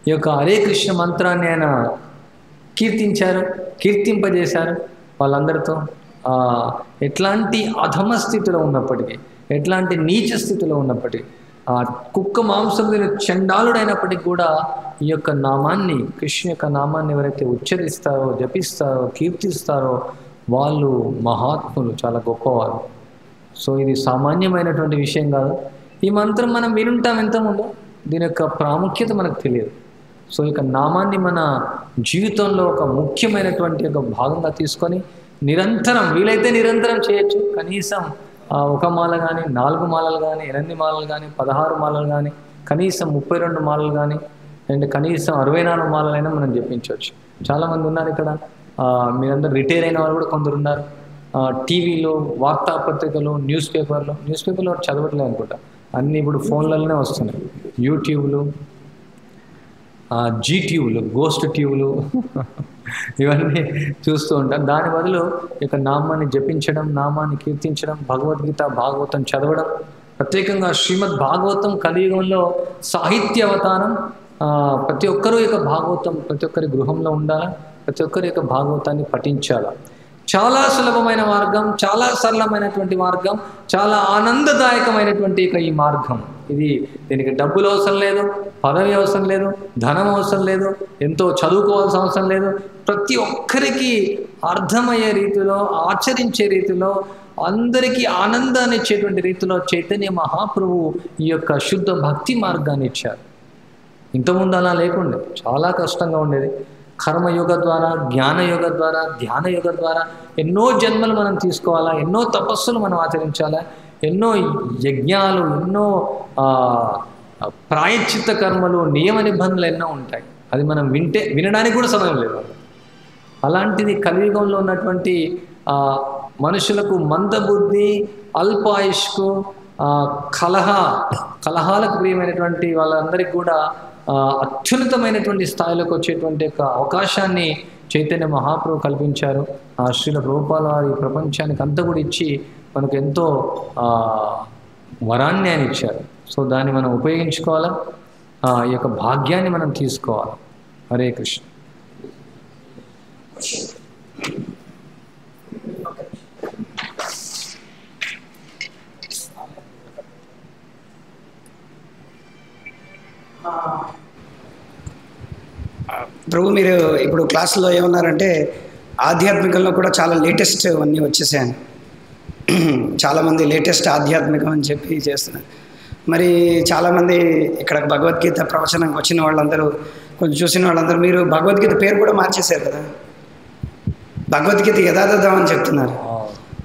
ఈ యొక్క హరే కృష్ణ మంత్రాన్ని ఆయన కీర్తింపజేశారు వాళ్ళందరితో. ఎట్లాంటి అధమ స్థితిలో ఉన్నప్పటికీ, ఎట్లాంటి నీచ స్థితిలో ఉన్నప్పటికీ, కుక్క మాంసం తిన చండాలుడైనప్పటికీ కూడా ఈ యొక్క నామాన్ని, కృష్ణ యొక్క నామాన్ని ఎవరైతే ఉచ్చరిస్తారో, జపిస్తారో, కీర్తిస్తారో వాళ్ళు మహాత్ములు, చాలా గొప్పవారు. సో ఇది సామాన్యమైనటువంటి విషయం కాదు. ఈ మంత్రం మనం వినుంటాం ఎంతముందో, దీని యొక్క ప్రాముఖ్యత మనకు తెలియదు. సో ఇక నామాన్ని మన జీవితంలో ఒక ముఖ్యమైనటువంటి ఒక భాగంగా తీసుకొని నిరంతరం, వీలైతే నిరంతరం చేయొచ్చు. కనీసం 1 మాల కానీ, 4 మాలలు కానీ, 8 మాలలు కానీ, 16 మాలలు కానీ, కనీసం 32 మాలలు కానీ, అండ్ కనీసం 64 మాలలైనా మనం జపించవచ్చు. చాలామంది ఉన్నారు ఇక్కడ, మీరందరూ రిటైర్ అయిన వాళ్ళు కూడా కొందరు ఉన్నారు. టీవీలో, వార్తాపత్రికలు, న్యూస్ పేపర్లో చదవట్లేదు అనుకుంటా, అన్నీ ఇప్పుడు ఫోన్లలోనే వస్తున్నాయి. యూట్యూబ్లు, జీట్యూబ్లు, గోస్ట్ ట్యూబ్లు ఇవన్నీ చూస్తూ ఉంటారు. దాని బదులు ఇక నామాన్ని జపించడం, నామాన్ని కీర్తించడం, భగవద్గీత భాగవతం చదవడం, ప్రత్యేకంగా శ్రీమద్ భాగవతం కలియుగంలో సాహిత్య అవతారం. ప్రతి ఒక్కరూ ఇక భాగవతం ప్రతి ఒక్కరి గృహంలో ఉండాలి, ప్రతి ఒక్కరి యొక్క భాగవతాన్ని పఠించాలి. చాలా సులభమైన మార్గం, చాలా సరళమైనటువంటి మార్గం, చాలా ఆనందదాయకమైనటువంటి ఈ మార్గం ఇది. దీనికి డబ్బులు అవసరం లేదు, పదవి అవసరం లేదు, ధనం అవసరం లేదు, ఎంతో చదువుకోవాల్సిన అవసరం లేదు. ప్రతి ఒక్కరికి అర్థమయ్యే రీతిలో, ఆచరించే రీతిలో, అందరికీ ఆనందాన్ని ఇచ్చేటువంటి రీతిలో చైతన్య మహాప్రభు ఈ యొక్క శుద్ధ భక్తి మార్గాన్ని ఇచ్చారు. ఇంతకుముందు అలా లేకుండే, చాలా కష్టంగా ఉండేది. కర్మయోగ ద్వారా, జ్ఞానయోగ ద్వారా, ధ్యాన యోగ ద్వారా ఎన్నో జన్మలు మనం తీసుకోవాలా, ఎన్నో తపస్సులు మనం ఆచరించాలా, ఎన్నో యజ్ఞాలు, ఎన్నో ప్రాయశ్చిత్త కర్మలు, నియమ నిబంధనలు ఎన్నో ఉంటాయి. అది మనం వినడానికి కూడా సమయం లేదు. అలాంటిది కలియుగంలో ఉన్నటువంటి మనుషులకు మందబుద్ధి, అల్పాయుష్కు, కలహాలకు ప్రియమైనటువంటి వాళ్ళందరికీ కూడా అత్యున్నతమైనటువంటి స్థాయిలోకి వచ్చేటువంటి యొక్క అవకాశాన్ని చైతన్య మహాప్రభు కల్పించారు. శ్రీల ప్రభుపాల వారి ప్రపంచానికి అంతా కూడా ఇచ్చి మనకు ఎంతో వరాన్ని ఆయన ఇచ్చారు. సో దాన్ని మనం ఉపయోగించుకోవాలా, ఈ యొక్క భాగ్యాన్ని మనం తీసుకోవాలి. హరే కృష్ణ. ప్రభు, మీరు ఇప్పుడు క్లాసులో ఏమన్నారంటే ఆధ్యాత్మికంలో కూడా చాలా లేటెస్ట్ అన్నీ వచ్చేసాయని, చాలామంది లేటెస్ట్ ఆధ్యాత్మికం అని చెప్పి చేస్తున్నారు. మరి చాలామంది ఇక్కడ భగవద్గీత ప్రవచనంకి వచ్చిన వాళ్ళందరూ, కొంచెం చూసిన వాళ్ళందరూ మీరు భగవద్గీత పేరు కూడా మార్చేశారు కదా, భగవద్గీత యథాతథం అని చెప్తున్నారు.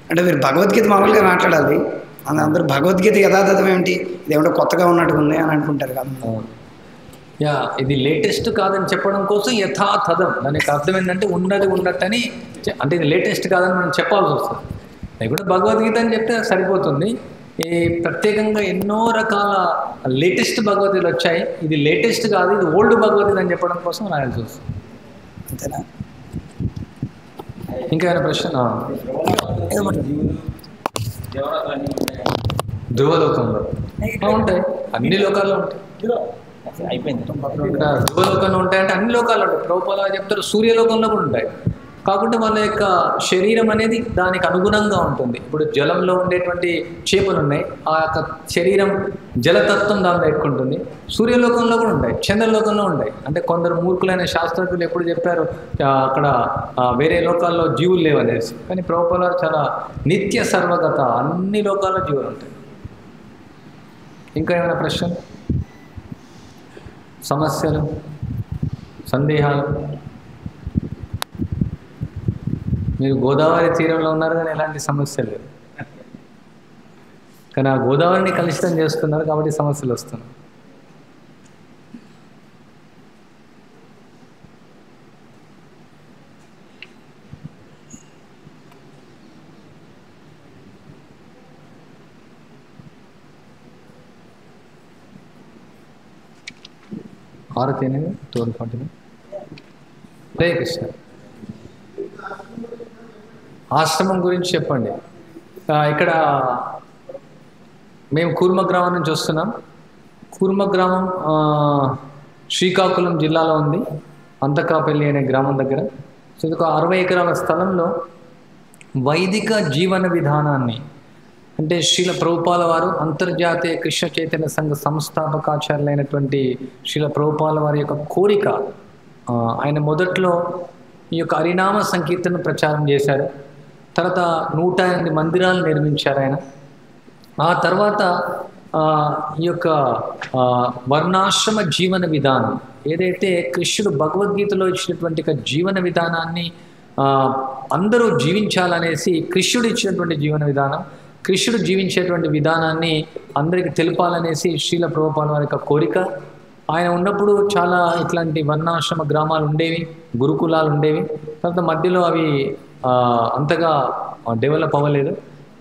అంటే మీరు భగవద్గీత మామూలుగా మాట్లాడాలి, అందరూ భగవద్గీత యథాతథం ఏమిటి, ఇదేమిటో కొత్తగా ఉన్నట్టుగా ఉంది అని అనుకుంటారు కదా. యా, ఇది లేటెస్ట్ కాదని చెప్పడం కోసం యథాతథం, దానికి అర్థం ఏంటంటే ఉన్నది ఉన్నట్టని, అంటే ఇది లేటెస్ట్ కాదని మనం చెప్పాల్సి వస్తుంది. అది కూడా భగవద్గీత అని చెప్తే సరిపోతుంది. ఈ ప్రత్యేకంగా ఎన్నో రకాల లేటెస్ట్ భగవద్గీతలు వచ్చాయి, ఇది లేటెస్ట్ కాదు, ఇది ఓల్డ్ భగవద్గీత అని చెప్పడం కోసం రాయాల్సి వస్తుంది. అంతేనా? ఇంకా ఏమైనా ప్రశ్న? ధ్రువలోకంలో ఉంటాయి, అన్ని లోకాల్లో ఉంటాయి. అయిపోయింది. ఇక్కడ ధ్రువలోకంలో ఉంటాయంటే అన్ని లోకాల్లో ఉంటాయి. ప్రభుపాద చెప్తారు సూర్యలోకంలో కూడా ఉంటాయి. కాకుంటే వాళ్ళ యొక్క శరీరం అనేది దానికి అనుగుణంగా ఉంటుంది. ఇప్పుడు జలంలో ఉండేటువంటి చేపలు ఉన్నాయి, ఆ యొక్క శరీరం జలతత్వం దానిలో ఎక్కువ ఉంటుంది. సూర్యలోకంలో కూడా ఉంటాయి, చంద్రలోకంలో ఉంటాయి. అంటే కొందరు మూర్ఖులైన శాస్త్రజ్ఞులు ఎప్పుడు చెప్పారు అక్కడ వేరే లోకాల్లో జీవులు లేవనేసి, కానీ ప్రభుపాద చాలా నిత్య సర్వగత, అన్ని లోకాల్లో జీవులు ఉంటాయి. ఇంకా ఏమైనా ప్రశ్నలు, సమస్యలు, సందేహాలు? మీరు గోదావరి తీరంలో ఉన్నారు కానీ ఎలాంటి సమస్యలు లేవు, కానీ ఆ గోదావరిని కలుషితం చేస్తున్నారు కాబట్టి సమస్యలు వస్తున్నాయి. ఆరతి అనేది 12:49. హరే కృష్ణ. ఆశ్రమం గురించి చెప్పండి. ఇక్కడ మేము కూర్మ గ్రామం నుంచి వస్తున్నాం. కూర్మ గ్రామం శ్రీకాకుళం జిల్లాలో ఉంది, అంతకాపల్లి అనే గ్రామం దగ్గర. సో ఇది ఒక 60 ఎకరాల స్థలంలో వైదిక జీవన విధానాన్ని, అంటే శ్రీల ప్రభుపాల వారు అంతర్జాతీయ కృష్ణ చైతన్య సంఘ సంస్థాపకాచార్యులైనటువంటి శ్రీల ప్రభుపాల వారి యొక్క కోరిక, ఆయన మొదట్లో ఈ యొక్క హరినామ సంకీర్తన ప్రచారం చేశారు. తర్వాత 108 మందిరాలు నిర్మించారు ఆయన. ఆ తర్వాత ఈ యొక్క వర్ణాశ్రమ జీవన విధానం, ఏదైతే కృష్ణుడు భగవద్గీతలో ఇచ్చినటువంటి జీవన విధానాన్ని అందరూ జీవించాలనేసి, కృష్ణుడు ఇచ్చినటువంటి జీవన విధానం, కృష్ణుడు జీవించేటువంటి విధానాన్ని అందరికీ తెలపాలనేసి శ్రీల ప్రభుపాల వారి యొక్క కోరిక. ఆయన ఉన్నప్పుడు చాలా ఇట్లాంటి వర్ణాశ్రమ గ్రామాలు ఉండేవి, గురుకులాలు ఉండేవి. తర్వాత మధ్యలో అవి అంతగా డెవలప్ అవ్వలేదు.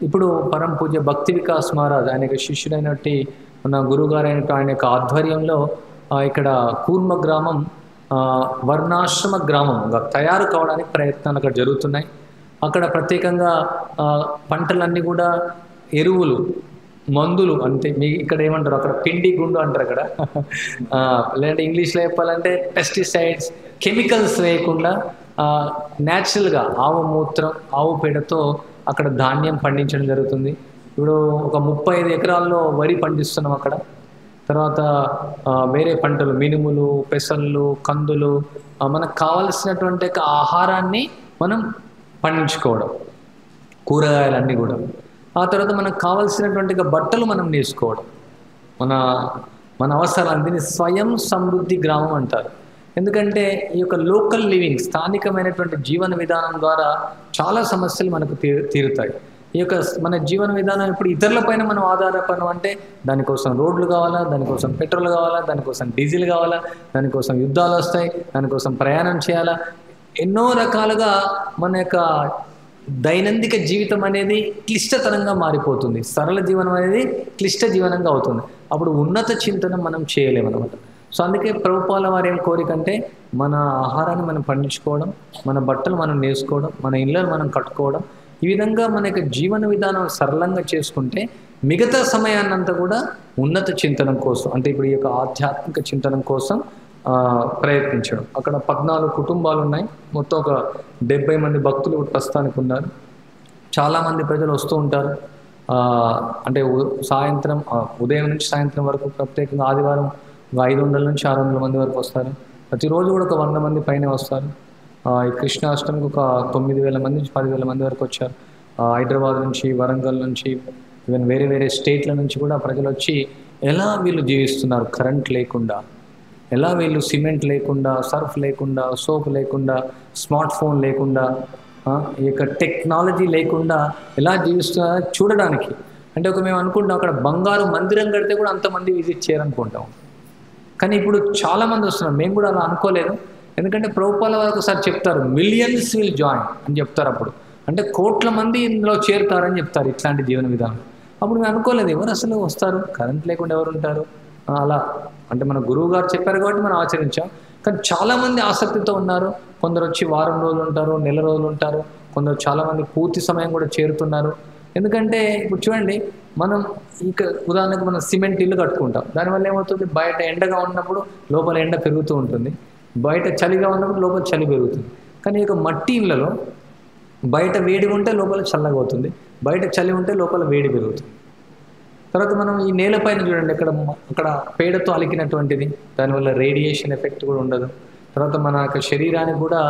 ఇప్పుడు పరమ పూజ్య భక్తి వికాస్ మహారాజ్, ఆయన యొక్క శిష్యుడైనటువంటి మన గురువుగారు అయినట్టు ఆయన యొక్క ఆధ్వర్యంలో ఇక్కడ కూర్మ గ్రామం వర్ణాశ్రమ గ్రామంగా తయారు కావడానికి ప్రయత్నాలు అక్కడ జరుగుతున్నాయి. అక్కడ ప్రత్యేకంగా పంటలన్నీ కూడా ఎరువులు, మందులు, అంటే మీ ఇక్కడ ఏమంటారు, అక్కడ పిండి గుండు అంటారు అక్కడ, లేదంటే ఇంగ్లీష్లో చెప్పాలంటే పెస్టిసైడ్స్, కెమికల్స్ వేయకుండా న్యాచురల్గా ఆవు మూత్రం, ఆవు పేడతో అక్కడ ధాన్యం పండించడం జరుగుతుంది. ఇప్పుడు ఒక 35 ఎకరాల్లో వరి పండిస్తున్నాం అక్కడ. తర్వాత వేరే పంటలు, మినుములు, పెసళ్ళు, కందులు, మనకు కావలసినటువంటి ఆహారాన్ని మనం పండించుకోవడం, కూరగాయలన్నీ కూడా. ఆ తర్వాత మనకు కావలసినటువంటి బట్టలు మనం నేసుకోవడం, మన అవసరాలు. దీన్ని స్వయం సమృద్ధి గ్రామం అంటారు. ఎందుకంటే ఈ యొక్క లోకల్ లివింగ్, స్థానికమైనటువంటి జీవన విధానం ద్వారా చాలా సమస్యలు మనకు తీరుతాయి. ఈ యొక్క మన జీవన విధానం ఇప్పుడు ఇతరుల పైన మనం ఆధారపడడం అంటే, దానికోసం రోడ్లు కావాలా, దానికోసం పెట్రోల్ కావాలా, దానికోసం డీజిల్ కావాలా, దానికోసం యుద్ధాలు వస్తాయి, దానికోసం ప్రయాణం చేయాలా, ఎన్నో రకాలుగా మన యొక్క దైనందిక జీవితం అనేది క్లిష్టతరంగా మారిపోతుంది. సరళ జీవనం అనేది క్లిష్ట జీవనంగా అవుతుంది. అప్పుడు ఉన్నత చింతన మనం చేయలేమన్నమాట. సో అందుకే ప్రభుపాల వారి ఏం కోరిక అంటే, మన ఆహారాన్ని మనం పండించుకోవడం, మన బట్టలు మనం నేసుకోవడం, మన ఇళ్ళను మనం కట్టుకోవడం, ఈ విధంగా మన యొక్క జీవన విధానం సరళంగా చేసుకుంటే మిగతా సమయాన్నంతా కూడా ఉన్నత చింతనం కోసం, అంటే ఇప్పుడు ఈ యొక్క ఆధ్యాత్మిక చింతనం కోసం ప్రయత్నించడం. అక్కడ 14 కుటుంబాలు ఉన్నాయి, మొత్తం ఒక 70 మంది భక్తులు ప్రస్తుతానికి ఉన్నారు. చాలామంది ప్రజలు వస్తూ ఉంటారు. అంటే సాయంత్రం, ఉదయం నుంచి సాయంత్రం వరకు, ప్రత్యేకంగా ఆదివారం 500 నుంచి 600 మంది వరకు వస్తారు. ప్రతిరోజు కూడా ఒక 100 మంది పైన వస్తారు. ఈ కృష్ణాష్టమికి ఒక 9,000 మంది నుంచి 10,000 మంది వరకు వచ్చారు. హైదరాబాద్ నుంచి, వరంగల్ నుంచి, ఈవెన్ వేరే వేరే స్టేట్ల నుంచి కూడా ప్రజలు వచ్చి ఎలా వీళ్ళు జీవిస్తున్నారు కరెంట్ లేకుండా, ఎలా వీళ్ళు సిమెంట్ లేకుండా, సర్ఫ్ లేకుండా, సోప్ లేకుండా, స్మార్ట్ ఫోన్ లేకుండా, ఈ యొక్క టెక్నాలజీ లేకుండా ఎలా జీవిస్తున్నారో చూడడానికి. అంటే ఒక మేము అనుకుంటాం అక్కడ బంగారు మందిరం కడితే కూడా అంతమంది విజిట్ చేయాలనుకుంటాం. కానీ ఇప్పుడు చాలామంది వస్తున్నారు. మేము కూడా అలా అనుకోలేదు. ఎందుకంటే ప్రభుపాల వరకు సార్ చెప్తారు మిలియన్స్ విల్ జాయిన్ అని చెప్తారు. అప్పుడు అంటే కోట్ల మంది ఇందులో చేరుతారని చెప్తారు ఇట్లాంటి జీవన విధానం. అప్పుడు మేము అనుకోలేదు ఎవరు అసలు వస్తారు, కరెంట్ లేకుండా ఎవరు ఉంటారు అలా. అంటే మన గురువు గారు చెప్పారు కాబట్టి మనం ఆచరించాం. కానీ చాలామంది ఆసక్తితో ఉన్నారు. కొందరు వచ్చి వారం రోజులు ఉంటారు, నెల రోజులు ఉంటారు. కొందరు చాలామంది పూర్తి సమయం కూడా చేరుతున్నారు. ఎందుకంటే ఇప్పుడు చూడండి, మనం ఇక ఉదాహరణకు మనం సిమెంట్ ఇల్లు కట్టుకుంటాం. దానివల్ల ఏమవుతుంది, బయట ఎండగా ఉన్నప్పుడు లోపల ఎండ పెరుగుతూ ఉంటుంది, బయట చలిగా ఉన్నప్పుడు లోపల చలి పెరుగుతుంది. కానీ ఇక మట్టి ఇళ్ళలో బయట వేడి ఉంటే లోపల చల్లగా అవుతుంది, బయట చలి ఉంటే లోపల వేడి పెరుగుతుంది. తర్వాత మనం ఈ నేలపైన చూడండి, అక్కడ పేడతో అలికినటువంటిది, దానివల్ల రేడియేషన్ ఎఫెక్ట్ కూడా ఉండదు. తర్వాత మన యొక్క శరీరానికి కూడా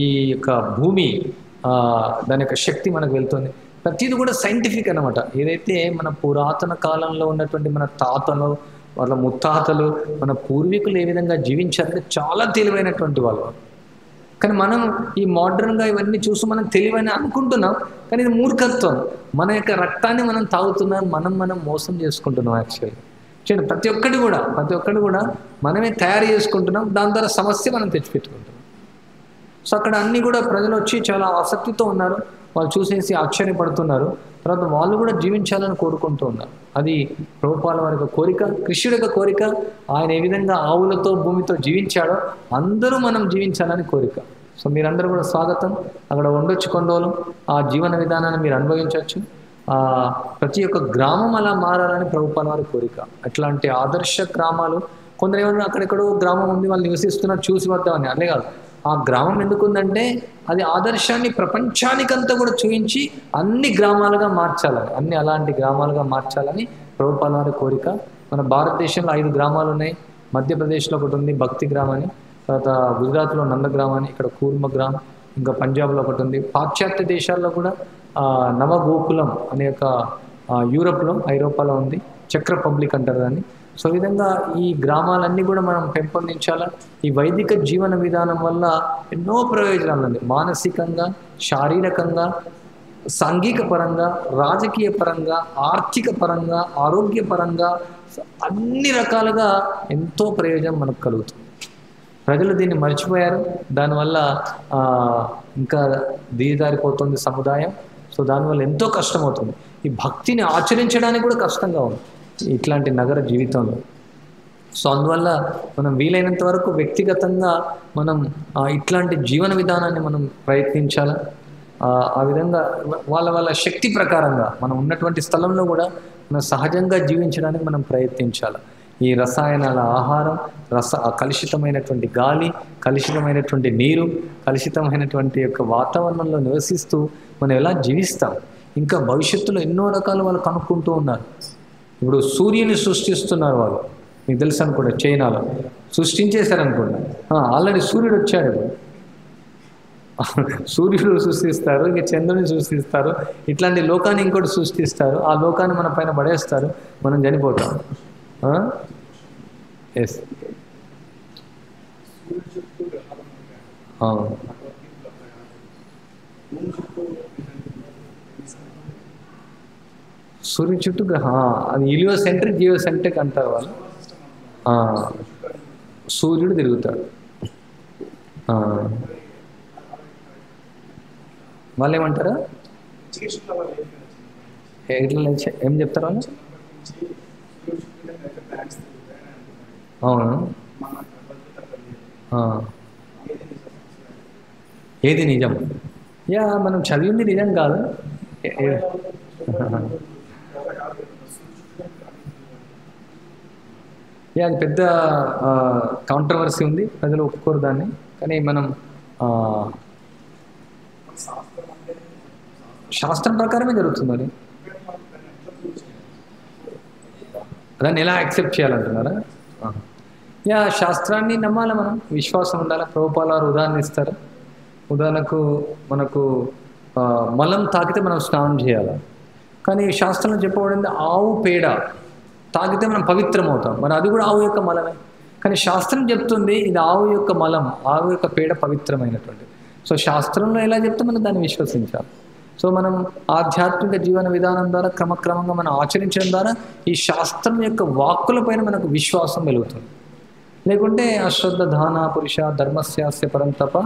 ఈ యొక్క భూమి దాని యొక్క శక్తి మనకు వెళ్తుంది. ప్రతిది కూడా సైంటిఫిక్ అనమాట. ఏదైతే మన పురాతన కాలంలో ఉన్నటువంటి మన తాతలు, వాళ్ళ ముత్తాతలు, మన పూర్వీకులు ఏ విధంగా జీవించారంటే చాలా తెలివైనటువంటి వాళ్ళు. కానీ మనం ఈ మోడర్న్గా ఇవన్నీ చూసి మనం తెలివైన అనుకుంటున్నాం, కానీ ఇది మూర్ఖత్వం. మన యొక్క రక్తాన్ని మనం తాగుతున్నాం, మనం మోసం చేసుకుంటున్నాం. యాక్చువల్లీ చూడండి, ప్రతి ఒక్కటి కూడా మనమే తయారు చేసుకుంటున్నాం. దాని ద్వారా సమస్య మనం తెచ్చిపెట్టుకుంటున్నాం. సో అక్కడ అన్నీ కూడా ప్రజలు వచ్చి చాలా ఆసక్తితో ఉన్నారు. వాళ్ళు చూసేసి ఆశ్చర్యపడుతున్నారు. తర్వాత వాళ్ళు కూడా జీవించాలని కోరుకుంటూ ఉన్నారు. అది ప్రభుపాల వారి యొక్క కోరిక, కృష్ణుడి యొక్క కోరిక. ఆయన ఏ విధంగా ఆవులతో భూమితో జీవించాడో అందరూ మనం జీవించాలని కోరిక. సో మీరందరూ కూడా స్వాగతం. అక్కడ ఉండొచ్చు కొన్ని రోజులు, ఆ జీవన విధానాన్ని మీరు అనుభవించవచ్చు. ప్రతి ఒక్క గ్రామం అలా మారాలని ప్రభుపాల వారి కోరిక. అట్లాంటి ఆదర్శ గ్రామాలు, కొందరు ఏమన్నా అక్కడెక్కడో గ్రామం ఉంది వాళ్ళు నివసిస్తున్నారు చూసి వద్దామని, అదే కాదు. ఆ గ్రామం ఎందుకుందంటే అది ఆదర్శాన్ని ప్రపంచానికంతా కూడా చూపించి అన్ని గ్రామాలుగా మార్చాలని, అన్ని అలాంటి గ్రామాలుగా మార్చాలని ప్రభుపాల వారి కోరిక. మన భారతదేశంలో 5 గ్రామాలు ఉన్నాయి. మధ్యప్రదేశ్లో ఒకటి ఉంది భక్తి గ్రామం అని, తర్వాత గుజరాత్లో నందగ్రామ్ అని, ఇక్కడ కూర్మ గ్రామ్, ఇంకా పంజాబ్లో ఒకటి ఉంది. పాశ్చాత్య దేశాల్లో కూడా నవగోకులం అనే ఒక యూరోప్లో, ఐరోపాలో ఉంది. చెక్ రిపబ్లిక్ అంటారు దాన్ని. సో ఈ విధంగా ఈ గ్రామాలన్నీ కూడా మనం పెంపొందించాలా. ఈ వైదిక జీవన విధానం వల్ల ఎన్నో ప్రయోజనాలు ఉంది. మానసికంగా, శారీరకంగా, సాంఘిక పరంగా, రాజకీయ పరంగా, ఆర్థిక పరంగా, ఆరోగ్యపరంగా, అన్ని రకాలుగా ఎంతో ప్రయోజనం మనకు కలుగుతుంది. ప్రజలు దీన్ని మర్చిపోయారు. దానివల్ల ఇంకా దిగజారిపోతుంది సముదాయం. సో దానివల్ల ఎంతో కష్టమవుతుంది. ఈ భక్తిని ఆచరించడానికి కూడా కష్టంగా ఉంది ఇట్లాంటి నగర జీవితంలో. సో అందువల్ల మనం వీలైనంత వరకు వ్యక్తిగతంగా మనం ఇట్లాంటి జీవన విధానాన్ని మనం ప్రయత్నించాలి. ఆ విధంగా వాళ్ళ శక్తి ప్రకారంగా మనం ఉన్నటువంటి స్థలంలో కూడా మనం సహజంగా జీవించడానికి మనం ప్రయత్నించాలి. ఈ రసాయనాల ఆహారం, కలుషితమైనటువంటి గాలి, కలుషితమైనటువంటి నీరు, కలుషితమైనటువంటి యొక్క వాతావరణంలో నివసిస్తూ మనం ఎలా జీవిస్తాం. ఇంకా భవిష్యత్తులో ఎన్నో రకాలు వాళ్ళు కనుక్కుంటూ ఉన్నారు. ఇప్పుడు సూర్యుని సృష్టిస్తున్నారు వాళ్ళు, మీకు తెలుసు అనుకోండి, చైనాలో సృష్టించేశారనుకోండి. ఆల్రెడీ సూర్యుడు వచ్చాడు. సూర్యుడు సృష్టిస్తారు, ఇంకా చంద్రుని సృష్టిస్తారు, ఇట్లాంటి లోకాన్ని ఇంకోటి సృష్టిస్తారు. ఆ లోకాన్ని మన పైన పడేస్తారు, మనం చనిపోతాం. ఎస్, సూర్యుని చుట్టూ అది ఇలియోసెంట్రిక్, జియోసెంట్రిక్ అంటారు వాళ్ళు. సూర్యుడు తిరుగుతాడు. వాళ్ళు ఏమంటారా, ఏం చెప్తారు వాళ్ళు? అవును, ఏది నిజం? మనం చదివింది నిజం కాదు. అది పెద్ద కాంట్రవర్సీ ఉంది, ప్రజలు ఒప్పుకోరు దాన్ని. కానీ మనం శాస్త్రం ప్రకారమే జరుగుతుంది. అది దాన్ని ఎలా యాక్సెప్ట్ చేయాలంటున్నారా? శాస్త్రాన్ని నమ్మాలి మనం, విశ్వాసం ఉండాలి. ప్రభుపాల వారు ఉదాహరణ ఇస్తారు. ఉదాహరణకు మనకు మలం తాకితే మనం స్నానం చేయాలి. కానీ శాస్త్రంలో చెప్పబడింది ఆవు పేడ తాగితే మనం పవిత్రం అవుతాం, మరి అది కూడా ఆవు యొక్క మలమే. కానీ శాస్త్రం చెప్తుంది ఇది ఆవు యొక్క మలం, ఆవు యొక్క పేడ పవిత్రమైనటువంటి. సో శాస్త్రంలో ఎలా చెప్తే మనం దాన్ని విశ్వసించాలి. సో మనం ఆధ్యాత్మిక జీవన విధానం ద్వారా క్రమక్రమంగా మనం ఆచరించడం ద్వారా ఈ శాస్త్రం యొక్క వాక్కులపైన మనకు విశ్వాసం వెలుగుతుంది. లేకుంటే అశ్రద్ధ దాన పురుష ధర్మస్యాస్య పరంతప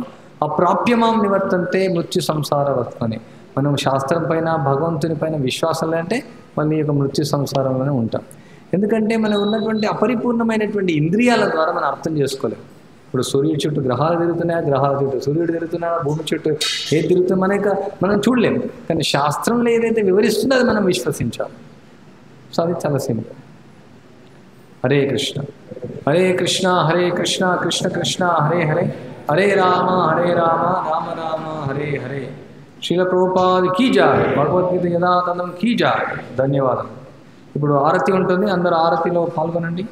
అప్రాప్యమాం నివర్తంతే మృత్యు సంసార వర్త్మని. మనం శాస్త్రం పైన భగవంతుని పైన విశ్వాసం లేదంటే మళ్ళీ ఈ యొక్క మృత్యు సంసారంలోనే ఉంటాం. ఎందుకంటే మనకు ఉన్నటువంటి అపరిపూర్ణమైనటువంటి ఇంద్రియాల ద్వారా మనం అర్థం చేసుకోలేము. ఇప్పుడు సూర్యుడి చుట్టూ గ్రహాలు తిరుగుతున్నాయా, గ్రహాల చుట్టూ సూర్యుడు తిరుగుతున్నాయా, భూమి చుట్టూ ఏది తిరుగుతుంది మనం చూడలేము. కానీ శాస్త్రంలో ఏదైతే వివరిస్తుందో అది మనం విశ్వసించాలి. సో అది చాలా సింపుల్. హరే కృష్ణ హరే కృష్ణ హరే కృష్ణ కృష్ణ కృష్ణ హరే హరే, హరే రామ రామ రామ హరే హరే. శ్రీల ప్రభుపాద కీ జాయ్, భగవద్గీత యథాతథం కీ జాయ్. ధన్యవాదాలు. ఇప్పుడు ఆరతి ఉంటుంది, అందరూ ఆరతిలో పాల్గొనండి.